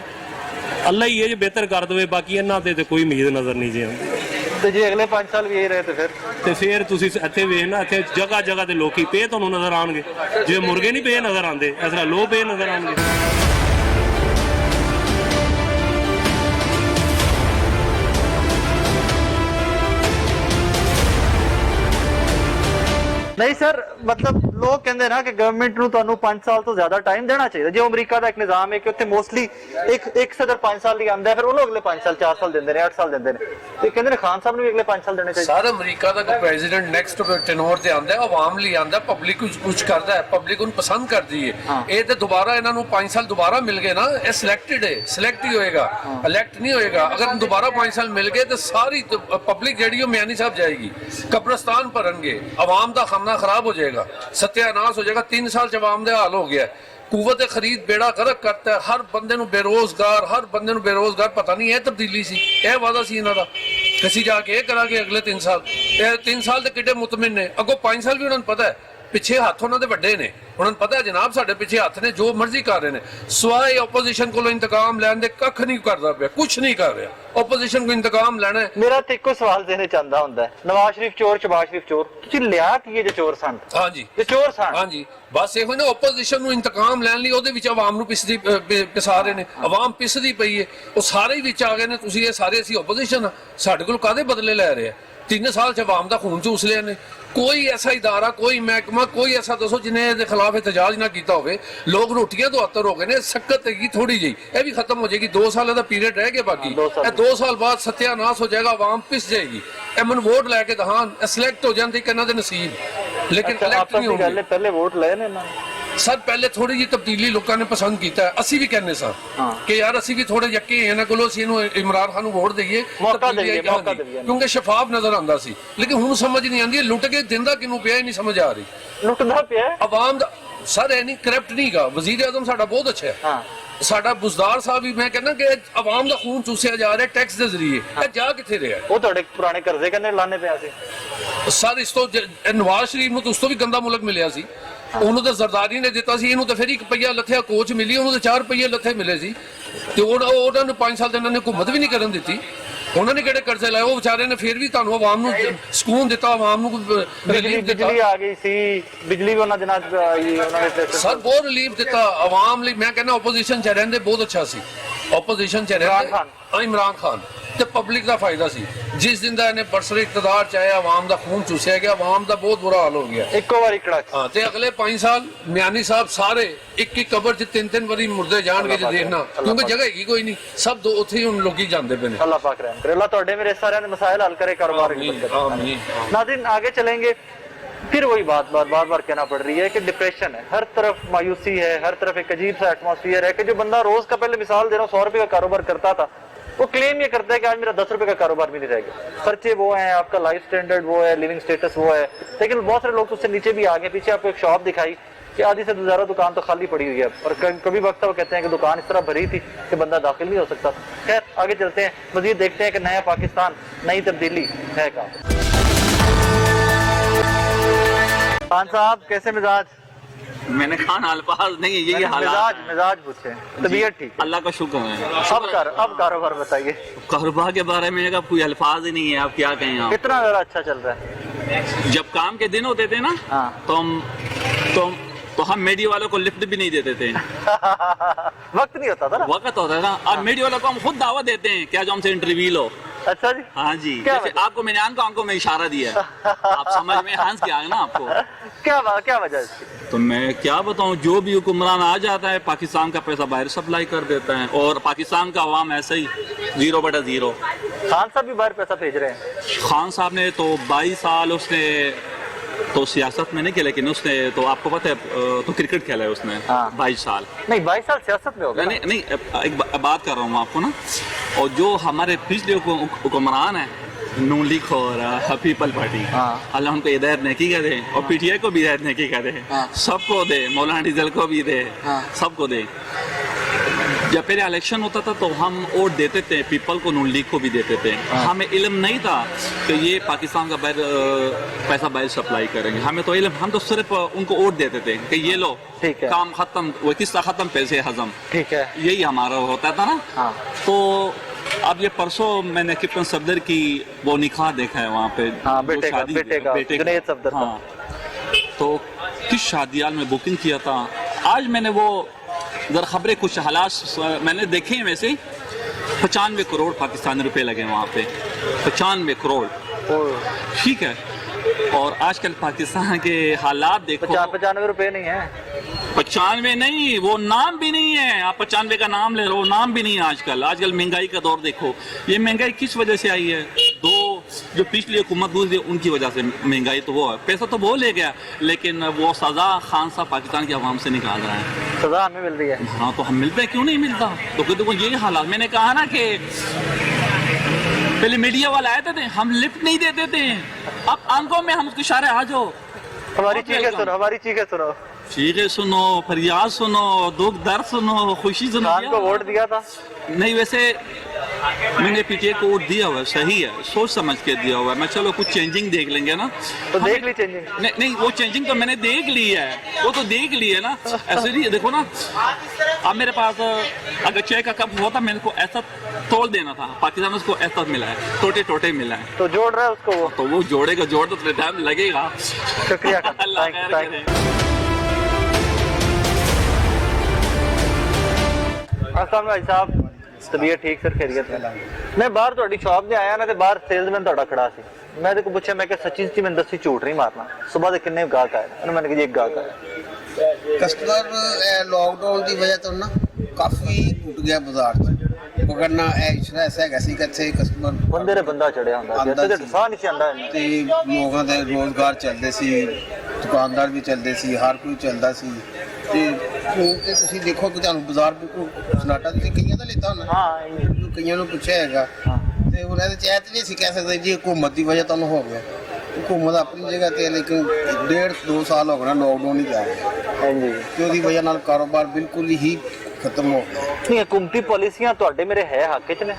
ਅੱਲਾ ਹੀ ਇਹ ਜੇ ਬਿਹਤਰ ਕਰ ਦੇਵੇ, ਬਾਕੀ ਇਹਨਾਂ ਤੇ ਕੋਈ ਉਮੀਦ ਨਜ਼ਰ ਨਹੀਂ ਜੇ ਆਉਂਦੀ। ਤੇ ਜੇ ਅਗਲੇ 5 ਸਾਲ ਵੀ ਇਹ ਰਹੇ ਤੇ ਫਿਰ ਤੁਸੀਂ ਇੱਥੇ ਵੇਖਣਾ, ਇੱਥੇ ਜਗ੍ਹਾ ਜਗ੍ਹਾ ਤੇ ਲੋਕੀ ਪਏ ਤੁਹਾਨੂੰ ਨਜ਼ਰ ਆਉਣਗੇ। ਜਿਵੇਂ ਮੁਰਗੇ ਨਹੀਂ ਪਏ ਨਜ਼ਰ ਆਉਂਦੇ, ਇਸ ਤਰ੍ਹਾਂ ਲੋਹ ਪਏ ਨਜ਼ਰ ਆਉਣਗੇ। नहीं सर, मतलब लोग कहते ना कि गवर्नमेंट ਨੂੰ ਤੁਹਾਨੂੰ 5 ਸਾਲ ਤੋਂ ਜ਼ਿਆਦਾ ਟਾਈਮ ਦੇਣਾ ਚਾਹੀਦਾ। ਜੋ ਅਮਰੀਕਾ ਦਾ ਇੱਕ ਨਿਜ਼ਾਮ ਹੈ ਕਿ ਉੱਥੇ ਮੋਸਟਲੀ ਇੱਕ ਸਦਰ 5 ਸਾਲ ਲਈ ਆਉਂਦਾ ਹੈ, ਫਿਰ ਉਹਨੂੰ ਅਗਲੇ 5 ਸਾਲ 4 ਸਾਲ ਦਿੰਦੇ ਨੇ, 8 ਸਾਲ ਦਿੰਦੇ ਨੇ। ਤੇ ਕਹਿੰਦੇ ਨੇ ਖਾਨ ਸਾਹਿਬ ਨੂੰ ਵੀ ਅਗਲੇ 5 ਸਾਲ ਦੇਣੇ ਚਾਹੀਦੇ। ਸਰ ਅਮਰੀਕਾ ਦਾ ਕੋਈ ਪ੍ਰੈਜ਼ੀਡੈਂਟ ਨੈਕਸਟ ਟੈਨੋਰ ਤੇ ਆਉਂਦਾ, ਆਵਾਮ ਲਈ ਆਉਂਦਾ, ਪਬਲਿਕ ਕੁਝ ਕਰਦਾ ਹੈ, ਪਬਲਿਕ ਉਹਨੂੰ ਪਸੰਦ ਕਰਦੀ ਹੈ। ਇਹ ਤੇ ਦੁਬਾਰਾ ਇਹਨਾਂ ਨੂੰ 5 ਸਾਲ ਦੁਬਾਰਾ ਮਿਲ ਗਏ ਨਾ, ਇਹ ਸਿਲੈਕਟਡ ਹੈ, ਸਿਲੈਕਟ ਹੀ ਹੋਏਗਾ, ਇਲੈਕਟ ਨਹੀਂ ਹੋਏਗਾ। ਅਗਰ ਦੁਬਾਰਾ 5 ਸਾਲ ਮਿਲ ਗਏ ਤਾਂ ਸਾਰੀ ਪਬਲਿਕ ਜਿਹੜੀ ਉਹ ਮਿਆਨੀ ਸਾਹਿਬ ਜਾਏਗੀ, ਕਬਰਸਤਾਨ ਭਰਨਗੇ, ਆਵਾਮ ਦਾ ਖਾਨਾ ਖਰਾਬ ਹੋ ਜਾਏਗਾ, सत्यानाश हो जाएगा। 3 साल च आवाम दे हाल हो गया। कुवत खरीद बेड़ा गर्क करता है, हर बंदे नूं बेरोजगार, हर बंदे नूं बेरोजगार। पता नहीं यह तब्दीली सी, यह वादा सी इन्हां दा कि जाके यह करांगे अगले 3 साल। 3 साल ते किड्डे मुतमिन ने, अगों 5 साल भी उन्हां नूं पता है ਪਿੱਛੇ ਹੱਥ ਉਹਨਾਂ ਦੇ ਵੱਡੇ ਨੇ, ਉਹਨਾਂ ਨੂੰ ਪਤਾ ਹੈ ਜਨਾਬ ਸਾਡੇ ਪਿੱਛੇ ਹੱਥ ਨੇ, ਜੋ ਮਰਜ਼ੀ ਕਰ ਰਹੇ ਨੇ। ਸਵਾਏ ਆਪੋਜੀਸ਼ਨ ਕੋਲੋਂ ਇੰਤਕਾਮ ਲੈਣ ਦੇ ਕੱਖ ਨਹੀਂ ਕਰਦਾ ਪਿਆ, ਕੁਝ ਨਹੀਂ ਕਰ ਰਿਹਾ। ਆਪੋਜੀਸ਼ਨ ਕੋ ਇੰਤਕਾਮ ਲੈਣਾ ਹੈ। ਮੇਰਾ ਤੇ ਇੱਕੋ ਸਵਾਲ ਦੇਣੇ ਚਾਹੁੰਦਾ ਹੁੰਦਾ ਹੈ, ਨਵਾਜ਼ ਸ਼ਰੀਫ ਚੋਰ, ਸ਼ਬਾਜ਼ ਸ਼ਰੀਫ ਚੋਰ, ਤੁਸੀਂ ਲਿਆ ਕੀ ਇਹ ਜੋ ਚੋਰ ਸਨ? ਹਾਂਜੀ ਇਹ ਚੋਰ ਸਨ। ਹਾਂਜੀ, ਬਸ ਇਹੋ ਨਾ ਆਪੋਜੀਸ਼ਨ ਨੂੰ ਇੰਤਕਾਮ ਲੈਣ ਲਈ ਉਹਦੇ ਵਿੱਚ ਆਵਾਮ ਨੂੰ ਪਿਸਾ ਰਹੇ ਨੇ, ਆਵਾਮ ਪਿਸਦੀ ਪਈ ਹੈ, ਉਹ ਸਾਰੇ ਹੀ ਵਿੱਚ ਆ ਗਏ ਨੇ। ਤੁਸੀਂ ਇਹ ਸਾਰੇ ਅਸੀਂ ਆਪੋਜੀਸ਼ਨ ਆ, ਸਾਡੇ ਕੋਲ ਕਾਹਦੇ ਬਦਲੇ ਲੈ ਰਹੇ ਆ? 3 ਸਾਲ ਚ ਆਵਾਮ ਦਾ ਖੂਨ ਚੂਸ ਲਿਆ ਨੇ। ਕੋਈ ਐਸਾ ਇਦਾਰਾ, ਕੋਈ ਮਹਿਕਮਾ, ਕੋਈ ਐਸਾ ਦੱਸੋ ਜਿਹਨੇ ਇਹਦੇ ਖਿਲਾਫ ਇਤਜਾਜ ਨਾ ਕੀਤਾ ਹੋਵੇ। ਲੋਕ ਰੋਟੀਆਂ ਤੋਂ ਆਤਰ ਹੋ ਗਏ ਨੇ, ਸਖਤ ਹੈਗੀ ਥੋੜੀ ਜਿਹੀ, ਇਹ ਵੀ ਖਤਮ ਹੋ ਜਾਏਗੀ। 2 ਸਾਲਾਂ ਦਾ ਪੀਰੀਅਡ ਰਹਿ ਗਿਆ ਬਾਕੀ, ਇਹ 2 ਸਾਲ ਬਾਅਦ ਸਤਿਆਨਾਸ਼ ਹੋ ਜਾਏਗਾ, ਆਵਾਮ ਪਿਸ ਜਾਏਗੀ। ਇਹ ਮਨ ਵੋਟ ਲੈ ਕੇ ਦਹਾਨ ਸਿਲੈਕਟ ਹੋ ਜਾਂਦੇ ਕਿਹਨਾਂ ਦੇ ਨਸੀਬ, ਲੇਕਿਨ ਇਲੈਕਟ ਨਹੀਂ ਹੋਣਗੇ। ਪਹਿਲੇ ਵੋਟ ਲਏ ਨੇ ਨਾ ਸਰ, ਪਹਿਲੇ ਥੋੜੀ ਜਿਹੀ ਤਬਦੀਲੀ ਲੋਕਾਂ ਨੇ ਪਸੰਦ ਕੀਤਾ ਹੈ। ਅਸੀਂ ਵੀ ਕਹਿੰਦੇ ਸਾਂ ਕਿ ਯਾਰ ਅਸੀਂ ਵੀ ਥੋੜੇ ਯੱਕੇ ਇਹਨਾਂ ਕੋਲੋਂ, ਅਸੀਂ ਇਹਨੂੰ ਇਮਰਾਨ ਖਾਨ ਨੂੰ ਵੋਟ ਦਈਏ, ਕਿਉਂਕਿ ਸ਼ਫਾਫ ਨਜ਼ਰ ਆਉਂਦਾ ਸੀ। ਲੇਕਿਨ ਹੁਣ ਸਮਝ ਨਹੀਂ ਆਉਂਦੀ ਲੁੱਟ ਕੇ ਦਿੰਦਾ ਕਿਹਨੂੰ ਪਿਆ, ਹੀ ਨਹੀਂ ਸਮਝ ਆ ਰਹੀ। ਲੁੱਟਦਾ ਪਿਆ ਆਵਾਮ ਦਾ ਸਰ ਇਹ ਨਹੀਂ ਕਰਪਟ ਨਹੀਂ ਗਾ। ਵਜ਼ੀਰ ਆਜ਼ਮ ਸਾਡਾ ਬਹੁਤ ਅੱਛਾ ਹੈ, ਸਾਡਾ ਬੁਜ਼ਦਾਰ ਸਾਹਿਬ ਵੀ, ਮੈਂ ਕਹਿੰਦਾ ਕਿ ਆਵਾਮ ਦਾ ਖੂਨ ਚੂਸਿਆ ਜਾ ਰਿਹਾ ਟੈਕਸ ਦੇ ਜ਼ਰੀਏ। ਇਹ ਜਾ ਕਿੱਥੇ ਰਿਹਾ? ਉਹ ਤੁਹਾਡੇ ਪੁਰਾਣੇ ਕਰਜ਼ੇ ਕਹਿੰਦੇ ਲਾਣੇ ਪਿਆ ਸੀ ਸਰ। ਇਸ ਤੋਂ ਨਵਾਜ਼ ਸ਼ਰੀਫ ਨੂੰ ਤਾਂ ਉਸ ਤੋਂ ਵੀ ਗੰਦਾ ਮੁਲਕ ਮਿਲਿਆ ਸੀ, ਉਹਨੂੰ ਤਾਂ ਜ਼ਰਦਾਰੀ ਨੇ ਦਿੱਤਾ ਸੀ, ਇਹਨੂੰ ਤਾਂ ਫਿਰ 1 ਰੁਪਈਆ ਲੱਥਿਆ ਕੋਚ ਮਿਲੀ, ਉਹਨੂੰ ਤਾਂ 4 ਰੁਪਈਏ ਲੱਥੇ ਮਿਲੇ ਸੀ। ਤੇ ਉਹਨਾਂ ਨੂੰ 5 ਸਾਲ ਦੇ ਇਹਨਾਂ ਨੇ ਹੁਕੂਮਤ ਵੀ ਨਹੀਂ ਕਰਨ ਦਿੱਤੀ। ਉਹਨਾਂ ਨੇ ਕਿਹੜੇ ਕਰਜ਼ੇ ਲਾਏ? ਉਹ ਵਿਚਾਰੇ ਨੇ ਫਿਰ ਵੀ ਤੁਹਾਨੂੰ ਆਵਾਮ ਨੂੰ ਸਕੂਨ ਦਿੱਤਾ, ਆਵਾਮ ਨੂੰ ਰਿਲੀਫ ਦਿੱਤਾ। ਬਿਜਲੀ ਆ ਗਈ ਸੀ, ਬਿਜਲੀ ਵੀ ਉਹਨਾਂ ਦਿਨਾਂ ਚ ਆਈ, ਉਹਨਾਂ ਨੇ ਸਰ ਬਹੁਤ ਰਿਲੀਫ ਦਿੱਤਾ ਆਵਾਮ ਲਈ। ਮੈਂ ਕਹਿੰਦਾ ਆਪੋਜੀਸ਼ਨ ਚ ਰਹਿੰਦੇ ਬਹੁਤ ਅੱਛਾ ਸੀ, ਆਪੋਜੀਸ਼ਨ ਚ ਰਹਿੰਦੇ ਇਮਰਾਨ ਖਾਨ, ਤੇ ਪਬਲਿਕ ਦਾ ਫਾਇਦਾ ਸੀ। ਜਿਸ ਦਿਨ ਦਾ ਇਹਨੇ ਬਰਸਰੀ ਇਕਤਦਾਰ ਚ ਆਇਆ, ਆਵਾਮ ਦਾ ਖੂਨ ਚੂਸਿਆ ਗਿਆ, ਆਵਾਮ ਦਾ ਬਹੁਤ ਬੁਰਾ ਹਾਲ ਹੋ ਗਿਆ ਇੱਕੋ ਵਾਰੀ ਕੜਾਕ। ਹਾਂ, ਤੇ ਅਗਲੇ 5 ਸਾਲ ਮਿਆਨੀ ਸਾਹਿਬ ਸਾਰੇ ਇੱਕ ਕਬਰ ਚ 3-3 ਵਾਰੀ ਮੁਰਦੇ ਜਾਣਗੇ ਜੇ ਦੇਖਣਾ, ਕਿਉਂਕਿ ਜਗ੍ਹਾ ਹੈਗੀ ਕੋਈ ਨਹੀਂ, ਸਭ ਉੱਥੇ ਹੀ ਹੁਣ ਲੋਕੀ ਜਾਂਦੇ ਪਏ ਨੇ। अल्लाह पाक रहम करे, अल्लाह ਤੁਹਾਡੇ ਮੇਰੇ ਸਾਰਿਆਂ ਦੇ ਮਸਾਇਲ ਹੱਲ करे, कारोबार की बरकत। नाज़रीन आगे चलेंगे, फिर वही बात बार बार कहना पड़ रही है कि डिप्रेशन है, हर तरफ मायूसी है, हर तरफ एक अजीब सा एटमॉस्फेयर है कि जो बंदा रोज का, पहले मिसाल दे रहा हूँ, 100 रुपए का कारोबार करता था, वो क्लेम ये करता है कि आज मेरा 10 रुपए का कारोबार भी नहीं रह गया। खर्चे वो हैं, आपका लाइफ स्टैंडर्ड वो है, लिविंग स्टेटस वो है, लेकिन बहुत सारे लोग तो उससे नीचे भी आगे। पीछे आपको एक शॉप दिखाई कि आधी से ज्यादा दुकान तो खाली पड़ी हुई है, और कभी वक्त वो कहते हैं कि दुकान इस तरह भरी थी कि बंदा दाखिल नहीं हो सकता। खैर आगे चलते हैं, मजीद देखते हैं कि नया पाकिस्तान, नई तब्दीली है का। खान साहब कैसे मिजाज? मैंने खान अल्फाज नहीं, यही हालात मिजाज पूछे, तबीयत ठीक? अल्लाह का शुक्र है। अब कारोबार बताइए। कारोबार के बारे में का कोई अल्फाज ही नहीं है, आप क्या कहें। आप कितना ज्यादा अच्छा चल रहा है? जब काम के दिन होते थे ना, तो हम मीडिया वालों को लिफ्ट भी नहीं देते थे। वक्त नहीं होता था ना, वक्त होता था। अब मीडिया वालों को हम खुद दावत देते हैं, क्या जो हमसे इंटरव्यू लो। अच्छा जी, हाँ जी, जैसे आपको मैंने आंखों में इशारा दिया है, आप समझ में हंस के आए ना आपको। क्या वजह है? तो मैं क्या बताऊं, जो भी हुक्मरान आ जाता है पाकिस्तान का पैसा बाहर सप्लाई कर देता है, और पाकिस्तान का अवाम ऐसा ही 0/0। खान साहब भी बाहर पैसा भेज रहे हैं। खान साहब ने तो 22 साल उसने तो सियासत में नहीं किया, लेकिन उसने तो आपको पता है तो क्रिकेट खेला है उसने। 22 साल नहीं, 22 साल सियासत में हो गया। नहीं, एक बात कर रहा हूँ आपको ना। और जो हमारे पिछले हुक्मरान है, नून लीग और पीपल पार्टी, अल्लाह उनको हिदायत नेकी करे, और पीटीआई को भी हिदायत नेकी करे, सबको दे, मौलाना डीजल को भी दे, सबको दे। जब पहले इलेक्शन होता था तो हम वोट देते थे, पीपल को, नून लीग को भी देते थे। हमें इल्म नहीं था कि ये पाकिस्तान का पैसा बाहर सप्लाई करेंगे। हमें तो इल्म, हम तो सिर्फ उनको वोट देते थे कि ये लो, काम खत्म, वो किस्सा खत्म, पैसे हजम, ठीक है, यही हमारा होता था ना। तो अब ये परसों मैंने कैप्टन सफदर की वो निकाह देखा है वहाँ पे, बेटे का। हाँ, तो किस शादियाल में बुकिंग किया था। आज मैंने वो जरा खबरें कुछ हालात मैंने देखे हैं, वैसे 95 करोड़ पाकिस्तानी रुपए लगे वहाँ पे, 95 करोड़, ठीक है। और आजकल पाकिस्तान के हालात देखो। 95 रुपए नहीं है, 95 नहीं, वो नाम भी नहीं है। आप 95 का नाम ले रहे हो, नाम भी नहीं है आजकल। आजकल महंगाई का दौर देखो, ये महंगाई किस वजह से आई है? जो पिछली हुकूमत गुजरी उनकी वजह से महंगाई तो वो है। पैसा तो वो ले गया, लेकिन वो सजा खान साहब पाकिस्तान की आवाम से निकाल रहा है। सजा हमें मिल रही है। हाँ, तो हम मिलते हैं, क्यों नहीं मिलता? तो देखो यही हालात। मैंने कहा ना कि पहले मीडिया वाले आए थे, हम लिफ्ट नहीं देते थे, अब आंखों में हम उसके इशारे आ जाओ। हमारी चीखें सुनो, चीखें सुनो, फरियाद सुनो, दुख दर्द सुनो, खुशी सुनो। खान को वोट दिया था? नहीं, वैसे मैंने पीटीआई को वोट दिया हुआ है, सही है, सोच समझ के दिया हुआ है। मैं चलो कुछ चेंजिंग देख लेंगे ना। तो देख ली चेंजिंग? नहीं, वो चेंजिंग तो मैंने देख ली है, वो तो देख ली है ना। ऐसे नहीं, देखो ना, अब मेरे पास अगर चाय का कप होता मैंने को ऐसा तोड़ देना था, पाकिस्तान उसको ऐसा मिला है, टोटे टोटे मिला है। तो जोड़ रहा है उसको वो? तो वो जोड़ेगा, जोड़ तो थोड़ा टाइम लगेगा। शुक्रिया अल्लाह खैर करे। अस्सलाम भाई साहब, तबीयत ठीक सर, खैरियत है? मैं बाहर ਤੁਹਾਡੀ ਸ਼ਾਪ ਤੇ ਆਇਆ ਨਾ ਤੇ ਬਾਹਰ ਸੇਲਸਮੈਨ ਤੁਹਾਡਾ ਖੜਾ ਸੀ। ਮੈਂ ਤੇ ਕੋ ਪੁੱਛਿਆ, ਮੈਂ ਕਿ ਸੱਚੀ ਸੱਚੀ ਮੈਨੂੰ ਦੱਸੀ, ਝੂਠ ਨਹੀਂ ਮਾਰਨਾ, ਸਵੇਰ ਦੇ ਕਿੰਨੇ ਗਾਹਕ ਆਏ? ਉਹਨੇ ਮੈਨੂੰ ਕਿਹਾ ਜੀ ਇੱਕ ਗਾਹਕ ਆਇਆ। ਕਸਟਮਰ ਲੌਕਡਾਊਨ ਦੀ ਵਜ੍ਹਾ ਤੋਂ ਨਾ ਕਾਫੀ ਟੁੱਟ ਗਿਆ ਬਾਜ਼ਾਰ 'ਚ। ਪਕੜਨਾ ਐਸਾ ਹੈਗਾ ਸੀ ਕਿ ਇੱਥੇ ਕਸਟਮਰ ਬੰਦੇ ਦੇ ਬੰਦਾ ਚੜਿਆ ਹੁੰਦਾ ਸੀ, ਇੱਥੇ ਤੇ ਸਾਹ ਨਹੀਂ ਸੀ ਆਉਂਦਾ ਇੰਨਾ। ਤੇ ਲੋਕਾਂ ਦੇ ਰੋਜ਼ਗਾਰ ਚੱਲਦੇ ਸੀ, ਦੁਕਾਨਦਾਰ ਵੀ ਚੱਲਦੇ ਸੀ, ਹਰ ਕੋਈ ਚੱਲਦਾ ਸੀ। ਤੇ ਹੁਣ ਤੇ ਤੁਸੀਂ ਦੇਖੋ ਕਿ ਤੁਹਾਨੂੰ ਬਾਜ਼ਾਰ ਬਿਲਕੁਲ ਸਨਾਟਾ, ਤੁਸੀਂ ਕਈਆਂ ਦਾ ਲਿੱਤਾ ਹੋਣਾ। ਹਾਂ, ਕਈਆਂ ਨੂੰ ਪੁੱਛਿਆ ਹੈਗਾ ਤੇ ਉਹਨਾਂ ਦੇ ਚੈਤ ਨਹੀਂ ਸੀ ਕਹਿ ਸਕਦੇ ਜੀ ਹੁਕੂਮਤ ਦੀ ਵਜ੍ਹਾ ਤੁਹਾਨੂੰ ਹੋ ਗਿਆ। हुकूमत अपनी जगह ते, लेकिन 1.5-2 साल हो गए नॉकडाउन ही जा रहा है कि ਉਹਦੀ ਵਜ੍ਹਾ ਨਾਲ ਕਾਰੋਬਾਰ ਬਿਲਕੁਲ ਹੀ ਖਤਮ ਹੋ ਗਿਆ। ਨਹੀਂ, ਹਕੂਮਤੀ ਪਾਲਿਸੀਆਂ ਤੁਹਾਡੇ ਮੇਰੇ ਹੈ ਹੱਕ 'ਚ ਨੇ?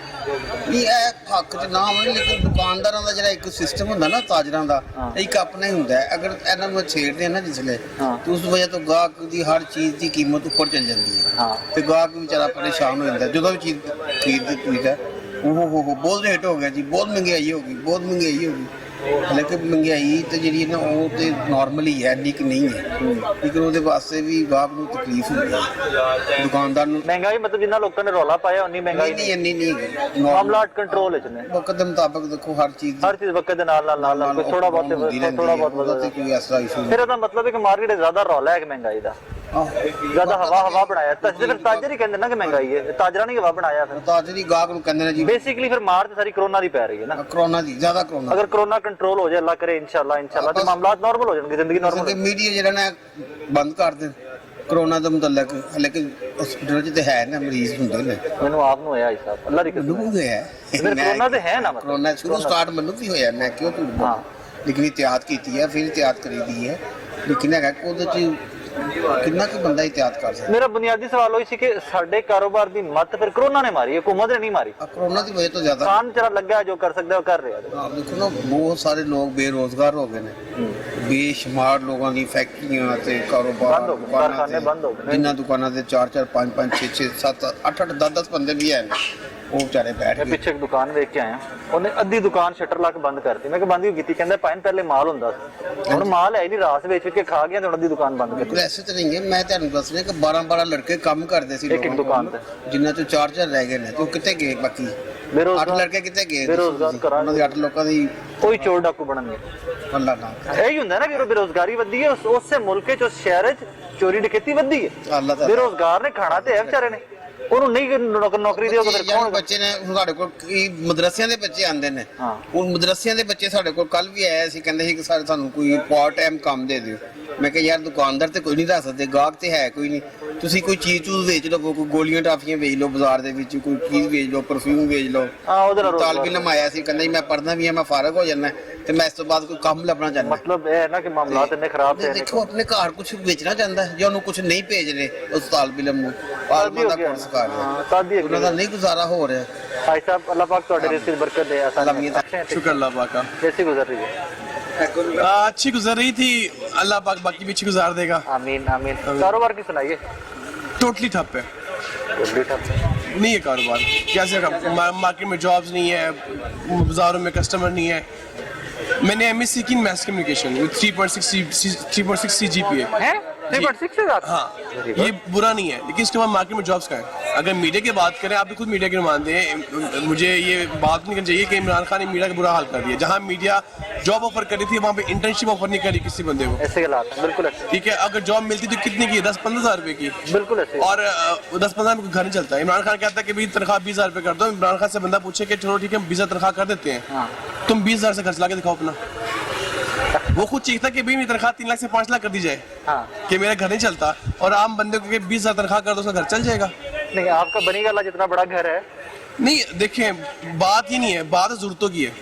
ਨਹੀਂ, ਇਹ ਹੱਕ 'ਚ ਨਾ ਹੋਣ, ਲੇਕਿਨ ਦੁਕਾਨਦਾਰਾਂ ਦਾ ਜਿਹੜਾ ਇੱਕ ਸਿਸਟਮ ਹੁੰਦਾ ਨਾ, ਤਾਜਰਾਂ ਦਾ ਇੱਕ ਆਪਣਾ ਹੀ ਹੁੰਦਾ ਹੈ। ਅਗਰ ਇਹਨਾਂ ਨੂੰ ਛੇੜਦੇ ਆ ਨਾ ਜਿਸਲੇ, ਤੇ ਉਸ ਵਜ੍ਹਾ ਤੋਂ ਗਾਹਕ ਦੀ ਹਰ ਚੀਜ਼ ਦੀ ਕੀਮਤ ਉੱਪਰ ਚੱਲ ਜਾਂਦੀ ਹੈ ਤੇ ਗਾਹਕ ਵਿਚਾਰਾ ਪਰੇਸ਼ਾਨ ਹੋ ਜਾਂਦਾ ਜਦੋਂ ਵੀ ਚੀਜ਼ ਖਰੀਦਦਾ। ਉਹ ਬਹੁਤ ਰੇਟ ਹੋ ਗਿਆ ਜੀ, ਬਹੁਤ ਮਹਿੰਗਾਈ ਹੋ ਗਈ, ਬਹੁਤ ਮਹਿੰਗਾਈ ਹੋ ਗਈ। ਲੇਕਿਨ ਮਹਿੰਗਾਈ ਤੇ ਜਿਹੜੀ ਨਾ ਉਹ ਤੇ ਨਾਰਮਲ ਹੀ ਹੈ, ਇੰਨੀ ਕਿ ਨਹੀਂ ਹੈ, ਲੇਕਿਨ ਉਹਦੇ ਵਾਸਤੇ ਵੀ ਗਾਹਕ ਨੂੰ ਤਕਲੀਫ ਹੁੰਦੀ ਹੈ, ਦੁਕਾਨਦਾਰ ਨੂੰ। ਮਹਿੰਗਾਈ ਮਤਲਬ ਜਿੰਨਾ ਲੋਕਾਂ ਨੇ ਰੌਲਾ ਪਾਇਆ ਉਨੀ ਮਹਿੰਗਾਈ ਨਹੀਂ, ਇੰਨੀ ਨਹੀਂ। ਮਾਮਲਾ ਕੰਟਰੋਲ ਵਿੱਚ ਨੇ, ਵਕਤ ਦੇ ਮੁਤਾਬਕ ਦੇਖੋ ਹਰ ਚੀਜ਼ ਵਕਤ ਦੇ ਨਾਲ ਕੋਈ ਥੋੜਾ ਬਹੁਤ ਵਧਦਾ, ਕੋਈ ਐਸਾ ਇਸ਼ੂ ਨਹੀਂ। ਫਿਰ ਇਹਦਾ ਮਤਲਬ ਹੈ ਕਿ ਮਾਰਕੀਟ ਜ਼ਿਆਦਾ ਰੌਲਾ ਹੈ ਕਿ ਮਹਿੰਗਾਈ ਦਾ ਜ਼ਿਆਦਾ ਹਵਾ ਬਣਾਇਆ। ਫਿਰ ਤਾਜਰ ਹੀ ਕਹਿੰਦੇ ਨਾ ਕਿ ਮਹਿੰਗਾਈ ਹੈ, ਤਾਜਰਾਂ ਨੇ ਹਵਾ ਬਣਾਇਆ। ਫਿਰ ਤਾਜਰ ਹੀ ਗਾਹਕ ਨੂੰ ਕਹਿੰਦੇ ਨੇ ਜੀ। ਬੇਸਿਕਲੀ ਫਿਰ ਮਾਰ ਤੇ ਸਾਰੀ ਕਰੋਨਾ ਦੀ ਪੈ ਰਹੀ ਹੈ ਨਾ, ਕਰੋਨਾ ਦੀ ਜ਼ਿਆਦਾ। ਕਰੋਨਾ ਅਗਰ ਕਰੋਨਾ ਕੰਟਰੋਲ ਹੋ ਜਾਏ, ਅੱਲਾਹ ਕਰੇ ਇਨਸ਼ਾਅੱਲਾ ਤੇ ਮਾਮਲਾਤ ਨਾਰਮਲ ਹੋ ਜਾਣਗੇ, ਜ਼ਿੰਦਗੀ ਨਾਰਮਲ। ਮੀਡੀਆ ਜਿਹੜਾ ਨਾ ਬੰਦ ਕਰ ਦੇ ਕਰੋਨਾ ਦੇ ਮੁਤਲਕ, ਲੇਕਿਨ ਹਸਪੀਟਲ 'ਚ ਤੇ ਹੈ ਨਾ ਮਰੀਜ਼ ਹੁੰਦੇ ਨੇ। ਮੈਨੂੰ ਆਪ ਨੂੰ ਹੋਇਆ ਹਿਸਾਬ, ਅੱਲਾਹ ਦੀ ਕਸਮ ਹੋਇਆ। ਕਰੋਨਾ ਤੇ ਹੈ ਨਾ, ਕਰੋਨਾ ਸ਼ੁਰੂ ਸਟਾਰਟ ਮੈਨੂੰ ਵੀ ਹੋਇਆ, ਮੈਂ ਕਿਉਂ ਝੂਠ ਬੋਲਾਂ। ਲੇਕਿਨ ਇhtiyat ਕੀਤੀ ਹੈ, ਫਿਰ ਇhtiyat ਕਰੀਦੀ ਹੈ। ਲੇਕਿਨ ਹੈਗਾ ਉਹਦੇ 'ਚ ਕਿੰਨਾ ਕੁ ਬੰਦਾ ਇhtiyat ਕਰ ਸਕਦਾ। ਮੇਰਾ ਬੁਨਿਆਦੀ ਸਵਾਲ ਹੋਈ ਸੀ ਕਿ ਸਾਡੇ ਕਾਰੋਬਾਰ ਦੀ ਮੱਤ ਫਿਰ ਕਰੋਨਾ ਨੇ ਮਾਰੀ, ਹਕੂਮਤ ਨੇ ਨਹੀਂ ਮਾਰੀ। ਕਰੋਨਾ ਦੀ ਵਜ੍ਹਾ ਤੋਂ ਜ਼ਿਆਦਾ ਖਾਨ ਜਿਹੜਾ ਲੱਗਾ, ਜੋ ਕਰ ਸਕਦਾ ਉਹ ਕਰ ਰਿਹਾ। ਦੇਖੋ ਨਾ, ਬਹੁਤ ਸਾਰੇ ਲੋਕ ਬੇਰੋਜ਼ਗਾਰ ਹੋ ਗਏ ਨੇ, ਬੇਸ਼ੁਮਾਰ ਲੋਕਾਂ ਦੀ ਫੈਕਟਰੀਆਂ ਤੇ ਕਾਰੋਬਾਰ, ਕਾਰਖਾਨੇ ਬੰਦ ਹੋ ਗਏ। ਜਿਨ੍ਹਾਂ ਦੁਕਾਨਾਂ ਤੇ 4-4 5-5 6-6 7-7 8-8 10-10 ਬੰਦੇ ਵੀ ਹੈ, ਉਹ ਵਿਚਾਰੇ ਬੈਠ ਗਏ। ਪਿੱਛੇ ਇੱਕ ਦੁਕਾਨ ਵੇਖ ਕੇ ਆਇਆ, ਉਹਨੇ ਅੱਧੀ ਦੁਕਾਨ ਸ਼ਟਰ ਲਾ ਕੇ ਬੰਦ ਕਰਤੀ। ਮੈਂ ਕਿ ਬੰਦ ਕਿਉਂ ਕੀਤੀ? ਕਹਿੰਦਾ ਭਾਈ ਪਹਿਲੇ ਮਾਲ ਹੁੰਦਾ ਸੀ, ਹੁਣ ਮਾਲ ਹੈ ਹੀ ਨਹੀਂ, ਰਾਸ ਵੇਚ ਕੇ ਖਾ ਗਿਆ ਤੇ ਹੁਣ ਅੱਧੀ ਦੁਕਾਨ ਬੰਦ ਕਰ ਦਿੱਤੀ। ਐਸੇ ਤਾਂ ਨਹੀਂ ਹੈ, ਮੈਂ ਤੁਹਾਨੂੰ ਦੱਸ ਰਿਹਾ ਕਿ 12-12 ਲੜਕੇ ਕੰਮ ਕਰਦੇ ਸੀ ਇੱਕ ਦੁਕਾਨ ਤੇ, ਜਿਨ੍ਹਾਂ ਚੋਂ 4-4 ਰਹਿ ਗਏ ਨੇ। ਤੇ ਉਹ ਕਿੱਥੇ ਗਏ? ਬਾਕੀ 8 ਲੜਕੇ ਕਿੱਥੇ ਗਏ? ਬੇਰੋਜ਼ਗਾਰ ਕਰਾਂ, ਉਹਨਾਂ ਦੇ 8 ਲੋਕਾਂ ਦੀ ਕੋਈ ਚੋਰ ਡਾਕੂ ਬਣਨਗੇ। ਅੱਲਾ ਨਾ ਇਹੀ ਹੁੰਦਾ ਨਾ ਕਿ ਬੇਰੋਜ਼ਗਾਰੀ ਵੱਧਦੀ ਹੈ, ਉਸੇ ਮੁਲਕ 'ਚ, ਉਸ ਸ਼ਹਿਰ 'ਚ ਚੋਰੀ ਡਕੈਤੀ ਵੱਧਦੀ ਹੈ। ਬੇਰੋਜ਼ਗਾਰ ਨੇ ਖਾਣਾ ਤੇ ਹੈ ਵਿਚਾਰੇ ਨੇ, ਉਹਨੂੰ ਨਹੀਂ ਨੌਕਰੀ ਦਿਓਗੇ ਫਿਰ ਕੌਣ? ਬੱਚੇ ਨੇ ਹੁਣ ਸਾਡੇ ਕੋਲ ਮਦਰਸਿਆਂ ਦੇ ਬੱਚੇ ਆਉਂਦੇ ਨੇ। ਹੁਣ ਮਦਰਸਿਆਂ ਦੇ ਬੱਚੇ ਸਾਡੇ ਕੋਲ ਕੱਲ ਵੀ ਆਏ ਸੀ, ਕਹਿੰਦੇ ਸੀ ਕਿ ਸਾਨੂੰ ਕੋਈ ਪਾਰਟ ਟਾਈਮ ਕੰਮ ਦੇ ਦਿਓ। ਮੈਂ ਕਿਹਾ ਯਾਰ ਦੁਕਾਨਦਾਰ ਤੇ ਕੋਈ ਨਹੀਂ ਰੱਖ ਸਕਦੇ, ਗਾਹਕ ਤੇ ਹੈ ਕੋਈ ਨਹੀਂ। ਤੁਸੀਂ ਕੋਈ ਚੀਜ਼ ਵੇਚ ਲਓ, ਕੋਈ ਗੋਲੀਆਂ ਟਾਫੀਆਂ ਵੇਚ ਲਓ ਬਾਜ਼ਾਰ ਦੇ ਵਿੱਚ, ਕੋਈ ਚੀਜ਼ ਵੇਚ ਲਓ, ਪਰਫਿਊਮ ਵੇਚ ਲਓ। ਤਾਲਬ ਇਲਮ ਆਇਆ ਸੀ, ਕਹਿੰਦਾ ਮੈਂ ਪੜ੍ਹਨਾ ਵੀ ਹੈ, ਮੈਂ ਫਾਰਗ ਹੋ ਜਾਣਾ ਤੇ ਮੈਂ ਇਸ ਤੋਂ ਬਾਅਦ ਕੋਈ ਕੰਮ ਲੱਭਣਾ ਚਾਹੁੰਦਾ। ਮਤਲਬ ਇਹ ਹੈ ਨਾ ਕਿ ਮਾਮਲਾਤ ਇੰਨੇ ਖਰਾਬ ਨੇ। ਦੇਖੋ, ਆਪਣੇ ਘਰ ਕੁਝ ਵੇਚਣਾ ਚਾਹੁੰਦਾ ਜਾਂ ਉਹਨੂੰ ਕੁਝ ਨਹੀਂ ਭੇਜ ਰਹੇ ਉਸ ਤਾਲਬ ਇਲਮ ਨੂੰ, ਆਲਮਾਂ ਦਾ ਕੋਰਸ ਕਰ ਰਿਹਾ, ਉਹਨਾਂ ਦਾ ਨਹੀਂ ਗੁਜ਼ਾਰਾ ਹੋ ਰਿਹਾ। भाई साहब, अल्लाह पाक तो रिज़्क़ बरकत दे, आसानी दे। शुक्र अल्लाह पाक का। कैसी गुजर रही है? अच्छी गुजर रही थी, अल्लाह पाक बाकी भी अच्छी गुजार देगा। आमीन आमीन। कारोबार की सुनाइए। टोटली ठप है, नहीं है कारोबार। कैसे मार्केट में जॉब्स नहीं है, बाजारों में कस्टमर नहीं है। मैंने MSc की मैथ कम्युनिकेशन विद 3.6 CGPA है। 3.6 हाँ, ये बुरा नहीं है, लेकिन इसके बाद मार्केट में जॉब्स का है। अगर मीडिया की बात करें, आप भी खुद मीडिया के नुमाइंदे हैं, मुझे ये बात नहीं करनी चाहिए कि इमरान खान ने मीडिया का बुरा हाल कर दिया। जहाँ मीडिया जॉब ऑफर करी थी, वहाँ पे इंटर्नशिप ऑफर नहीं करी किसी बंदे को। ऐसे बिल्कुल ठीक है, अगर जॉब मिलती तो कितने की? 10-15 हज़ार रुपए की। बिल्कुल ऐसे। और 10-15 में घर नहीं चलता। इमरान खान कहता है कि भाई तनख्वाह 20,000 रुपए कर दो। इमरान खान से बंदा पूछे कि चलो ठीक है 20,000 तनख्वाह कर देते हैं, तुम 20,000 से खर्च ला के दिखाओ अपना। वो खुद चीखता कि भाई मेरी तनख्वाह 3 लाख से 5 लाख कर दी जाए, कि मेरा घर नहीं चलता। और आम बंदे को 20,000 तनख्वाह कर दो, उसका घर चल जाएगा। नहीं, आपका बनी वाला जितना बड़ा घर है। नहीं, देखें, बात ही नहीं है, बात जरूरतों की है।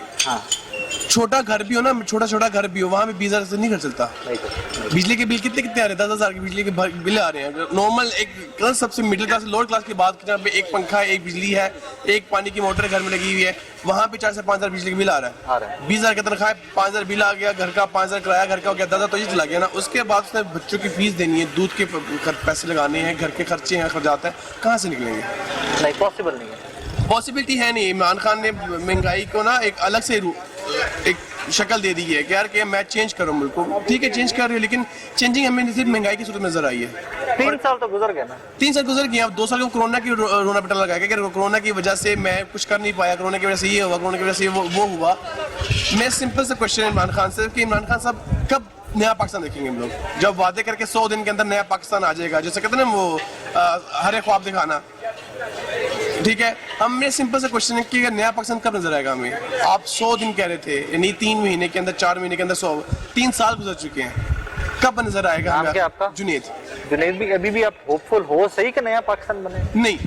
छोटा घर भी हो ना, छोटा घर भी हो, वहाँ पे 20,000 से नहीं घर चलता। बिजली के बिल कितने आ रहे हैं? 10,000 के बिजली के बिल आ रहे हैं। नॉर्मल एक सबसे मिडिल क्लास लोअर क्लास की बात जहाँ पे एक पंखा है, एक बिजली है, एक पानी की मोटर घर में लगी हुई है, वहाँ पे 4 से 5,000 बिजली का बिल आ रहा है। 20,000 की तनख्वाह, 5,000 बिल आ गया, घर का 5,000 किराया घर का हो गया, 10,000 तो ये चला गया ना। उसके बाद उसने बच्चों की फीस देनी है, दूध के पैसे लगाने हैं, घर के खर्चे हैं, खर्चात है, कहाँ से निकलेंगे? नहीं, पॉसिबल नहीं है, पॉसिबिलिटी है नहीं। इमरान खान ने महंगाई को ना एक अलग से एक शक्ल दे दी है कि यार कि मैं चेंज करूँ मुल्क को। ठीक है, चेंज कर रही हूँ, लेकिन चेंजिंग हमें सिर्फ महंगाई की सूरत में नजर आई है। 3 साल तो गुजर गए ना। 3 साल गुजर गए, अब 2 साल को कोरोना की रोना पिटा लगाया कि कोरोना की वजह से मैं कुछ कर नहीं पाया, कोरोना की वजह से ये हुआ, कोरोना की वजह से वो हुआ। मैं सिंपल सा क्वेश्चन है इमरान खान से कि इमरान खान साहब कब नया पाकिस्तान देखेंगे हम लोग? जब वादे करके 100 दिन के अंदर नया पाकिस्तान आ जाएगा, जैसे कहते हैं ना वो हरे ख्वाब दिखाना, ठीक है। हमने सिंपल सा क्वेश्चन है कि नया पाकिस्तान कब नजर आएगा हमें? आप 100 दिन कह रहे थे, यानी 3 महीने के अंदर, 4 महीने के अंदर 100, 3 साल गुजर चुके हैं, कब नजर आएगा हमें? क्या आपका? जुनेद। जुनेद भी अभी भी आप होपफुल हो सही कि नया पाकिस्तान बने? नहीं,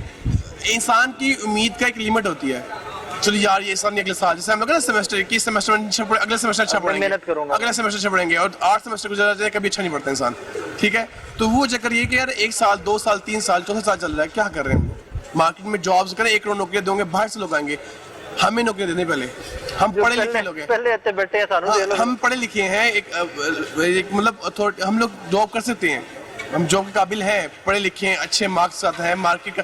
इंसान की उम्मीद का एक लिमिट होती है। चलो यार ये साल नहीं, अगले साल, जैसे हम लोग ना सेमेस्टर की सेमेस्टर में अगले सेमेस्टर अच्छा पढ़ेंगे, मेहनत करूंगा, अगले सेमेस्टर अच्छा पढ़ेंगे, और 8 सेमेस्टर गुजर जाए कभी अच्छा नहीं पढ़ता इंसान, ठीक है। तो वो चक्कर ये कि यार 1 साल 2 साल 3 साल 4 साल चल रहा है, क्या कर रहे हैं? मार्केट में जॉब्स करें, 1 करोड़ नौकरियां दोगे, बाहर से लोग आएंगे, हमें नौकरियां देने पहले, हम पढ़े लिखे लोग हैं, पहले इतने बैठे हैं, हम पढ़े लिखे हैं, एक मतलब हम लोग जॉब कर सकते हैं, हम जॉब के काबिल हैं, पढ़े लिखे हैं, अच्छे मार्क्स आते हैं, मार्केट का।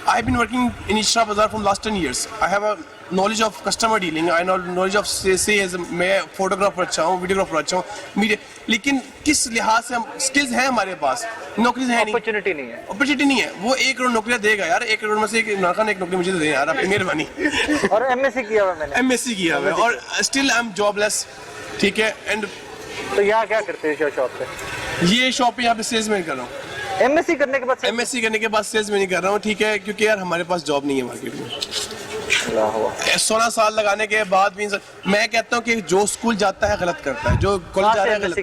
I have been working in Ichhra bazaar from last 10 years। I have a knowledge of customer dealing, I know knowledge of sales, मैं फोटोग्राफर अच्छा हूँ, वीडियोग्राफर अच्छा हूँ, मीडिया, लेकिन किस लिहाज से हम स्किल्स हैं हमारे पास, नौकरी है नहीं, अपॉर्चुनिटी नहीं है, अपॉर्चुनिटी नहीं है। वो 1 करोड़ नौकरियां देगा यार, 1 करोड़ में से इमरान खान 1 नौकरी मुझे दे दें यार, आपकी मेहरबानी। और एमएससी किया हुआ मैंने, एमएससी किया हुआ और स्टिल आई एम जॉबलेस, ठीक है। एंड तो यहाँ क्या करते हैं शॉप पे? ये शॉप पे यहाँ पे सेल्समैन कर रहा हूँ। एमएससी करने के बाद? एमएससी करने के बाद सेल्समैन नहीं कर रहा हूँ, ठीक है, क्योंकि यार हमारे पास जॉब नहीं है मार्केट में। 16 साल लगाने के बाद भी मैं कहता हूँ कि जो स्कूल जाता है गलत करता है, जो कॉलेज जा रहा है गलत,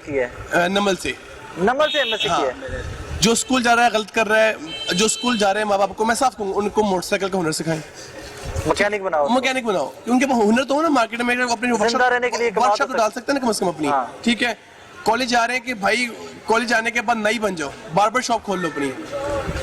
नमल से एमएससी किया है। जो स्कूल जा रहा है गलत कर रहा है, जो स्कूल जा रहे हैं माँ बाप को मैं साफ कहूँ उनको मोटरसाइकिल का हुनर सिखाएं, मैकेनिक बनाओ, उनके पास हुनर तो हो ना, मार्केट में अपने वर्कशॉप तो डाल सकते हैं ना कम से कम अपनी, ठीक है। कॉलेज जा रहे हैं कि भाई कॉलेज आने के बाद नई बन जाओ, बार्बर शॉप खोल लो अपनी,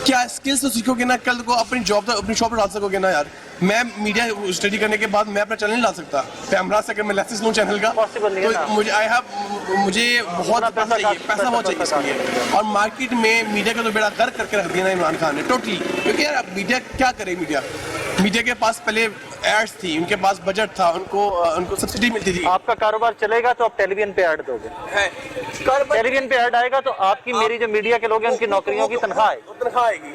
क्या स्किल्स तो सीखोगे ना, कल को अपनी जॉब तो अपनी शॉप पर डाल सकोगे ना यार। मैं मीडिया स्टडी करने के बाद मैं अपना चैनल नहीं ला सकता, कैमरा से अगर मैं लाइसेंस लूँ चैनल का, तो मुझे बहुत पैसा बहुत चाहिए इसके लिए। और मार्केट में मीडिया का तो बेड़ा गर्क करके रख दिया ना इमरान खान ने टोटली, क्योंकि यार मीडिया क्या करे, मीडिया के पास पहले एड्स थी, उनके पास बजट था, उनको सब्सिडी मिलती थी। आपका कारोबार चलेगा तो आप टेलीविजन पे ऐड दोगे, टेलीविजन पे ऐड आएगा तो आपकी मेरी जो मीडिया के लोग हैं उनकी नौकरियों की तनख्वाह आएगी।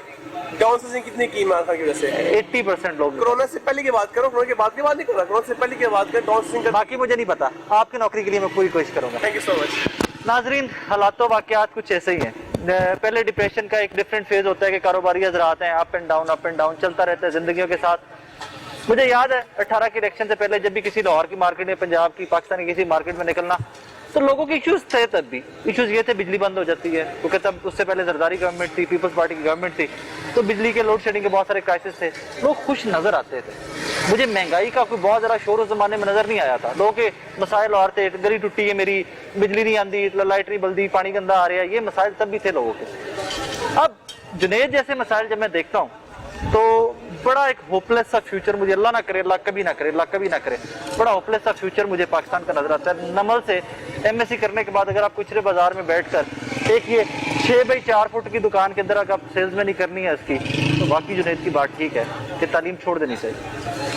डाउनसाइजिंग कितनी की इमरान खान की वजह से? 80% लोग। कोरोना से पहले की बात करो, कोरोना के बाद की बात नहीं कर रहा, कोरोना से पहले की बात कर, डाउनसाइजिंग। बाकी मुझे नहीं पता, आपकी नौकरी के लिए मैं पूरी कोशिश करूंगा। Thank you so much. नाजरीन, हालातों वाकयात कुछ ऐसे ही हैं। पहले डिप्रेशन का एक डिफरेंट फेज होता है कि कारोबारी हजरात हैं, अप एंड डाउन चलता रहता है जिंदगियों के साथ। मुझे याद है 18 के इलेक्शन से पहले जब भी किसी लाहौर की मार्केट में, पंजाब की, पाकिस्तान की किसी मार्केट में निकलना, तो लोगों के इश्यूज थे, तब भी इश्यूज ये थे बिजली बंद हो जाती है, क्योंकि तब उससे पहले जरदारी गवर्नमेंट थी, पीपल्स पार्टी की गवर्नमेंट थी, तो बिजली के लोड शेडिंग के बहुत सारे क्राइसिस थे, लोग खुश नजर आते थे। मुझे महंगाई का कोई बहुत ज़्यादा शोर उस जमाने में नजर नहीं आया था। लोगों के मसाइल और थे, गली टूटी है मेरी, बिजली नहीं आती, लाइट नहीं बल्दी, पानी गंदा आ रहा है, ये मसाइल तब भी थे लोगों के। अब जुनेद जैसे मसाइल जब मैं देखता हूँ तो बड़ा एक होपलेस सा फ्यूचर मुझे, अल्लाह ना करे, अल्लाह कभी ना करे, अल्लाह कभी ना करे, बड़ा होपलेस सा फ्यूचर मुझे पाकिस्तान का नजर आता है। नमल से एमएससी करने के बाद अगर आप कुचरे बाजार में बैठकर एक ये 6 बाई 4 फुट की दुकान के अंदर अगर आप सेल्समैन ही करनी है इसकी, तो बाकी जुनेद की बात ठीक है कि तालीम छोड़ देनी चाहिए,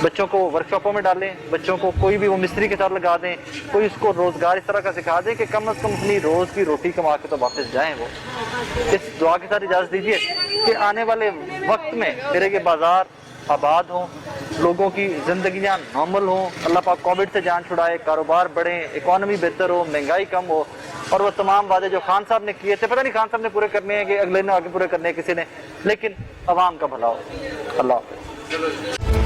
बच्चों को वर्कशॉपों में डालें, बच्चों को कोई भी वो मिस्त्री के साथ लगा दें, कोई उसको रोजगार इस तरह का सिखा दें कि कम से कम अपनी रोज की रोटी कमा के तो वापस जाएं। वो इस दुआ के साथ इजाजत दीजिए कि आने वाले वक्त में मेरे के बाजार आबाद हों, लोगों की जिंदगियां नॉर्मल हों, अल्लाह पाक कोविड से जान छुड़ाए, कारोबार बढ़े, इकॉनमी बेहतर हो, महंगाई कम हो, और वो तमाम वादे जो खान साहब ने किए थे, पता नहीं खान साहब ने पूरे करने हैं कि अगले ने आगे पूरे करने हैं किसी ने, लेकिन अवाम का भला हो। अल्लाह हाफ़िज़।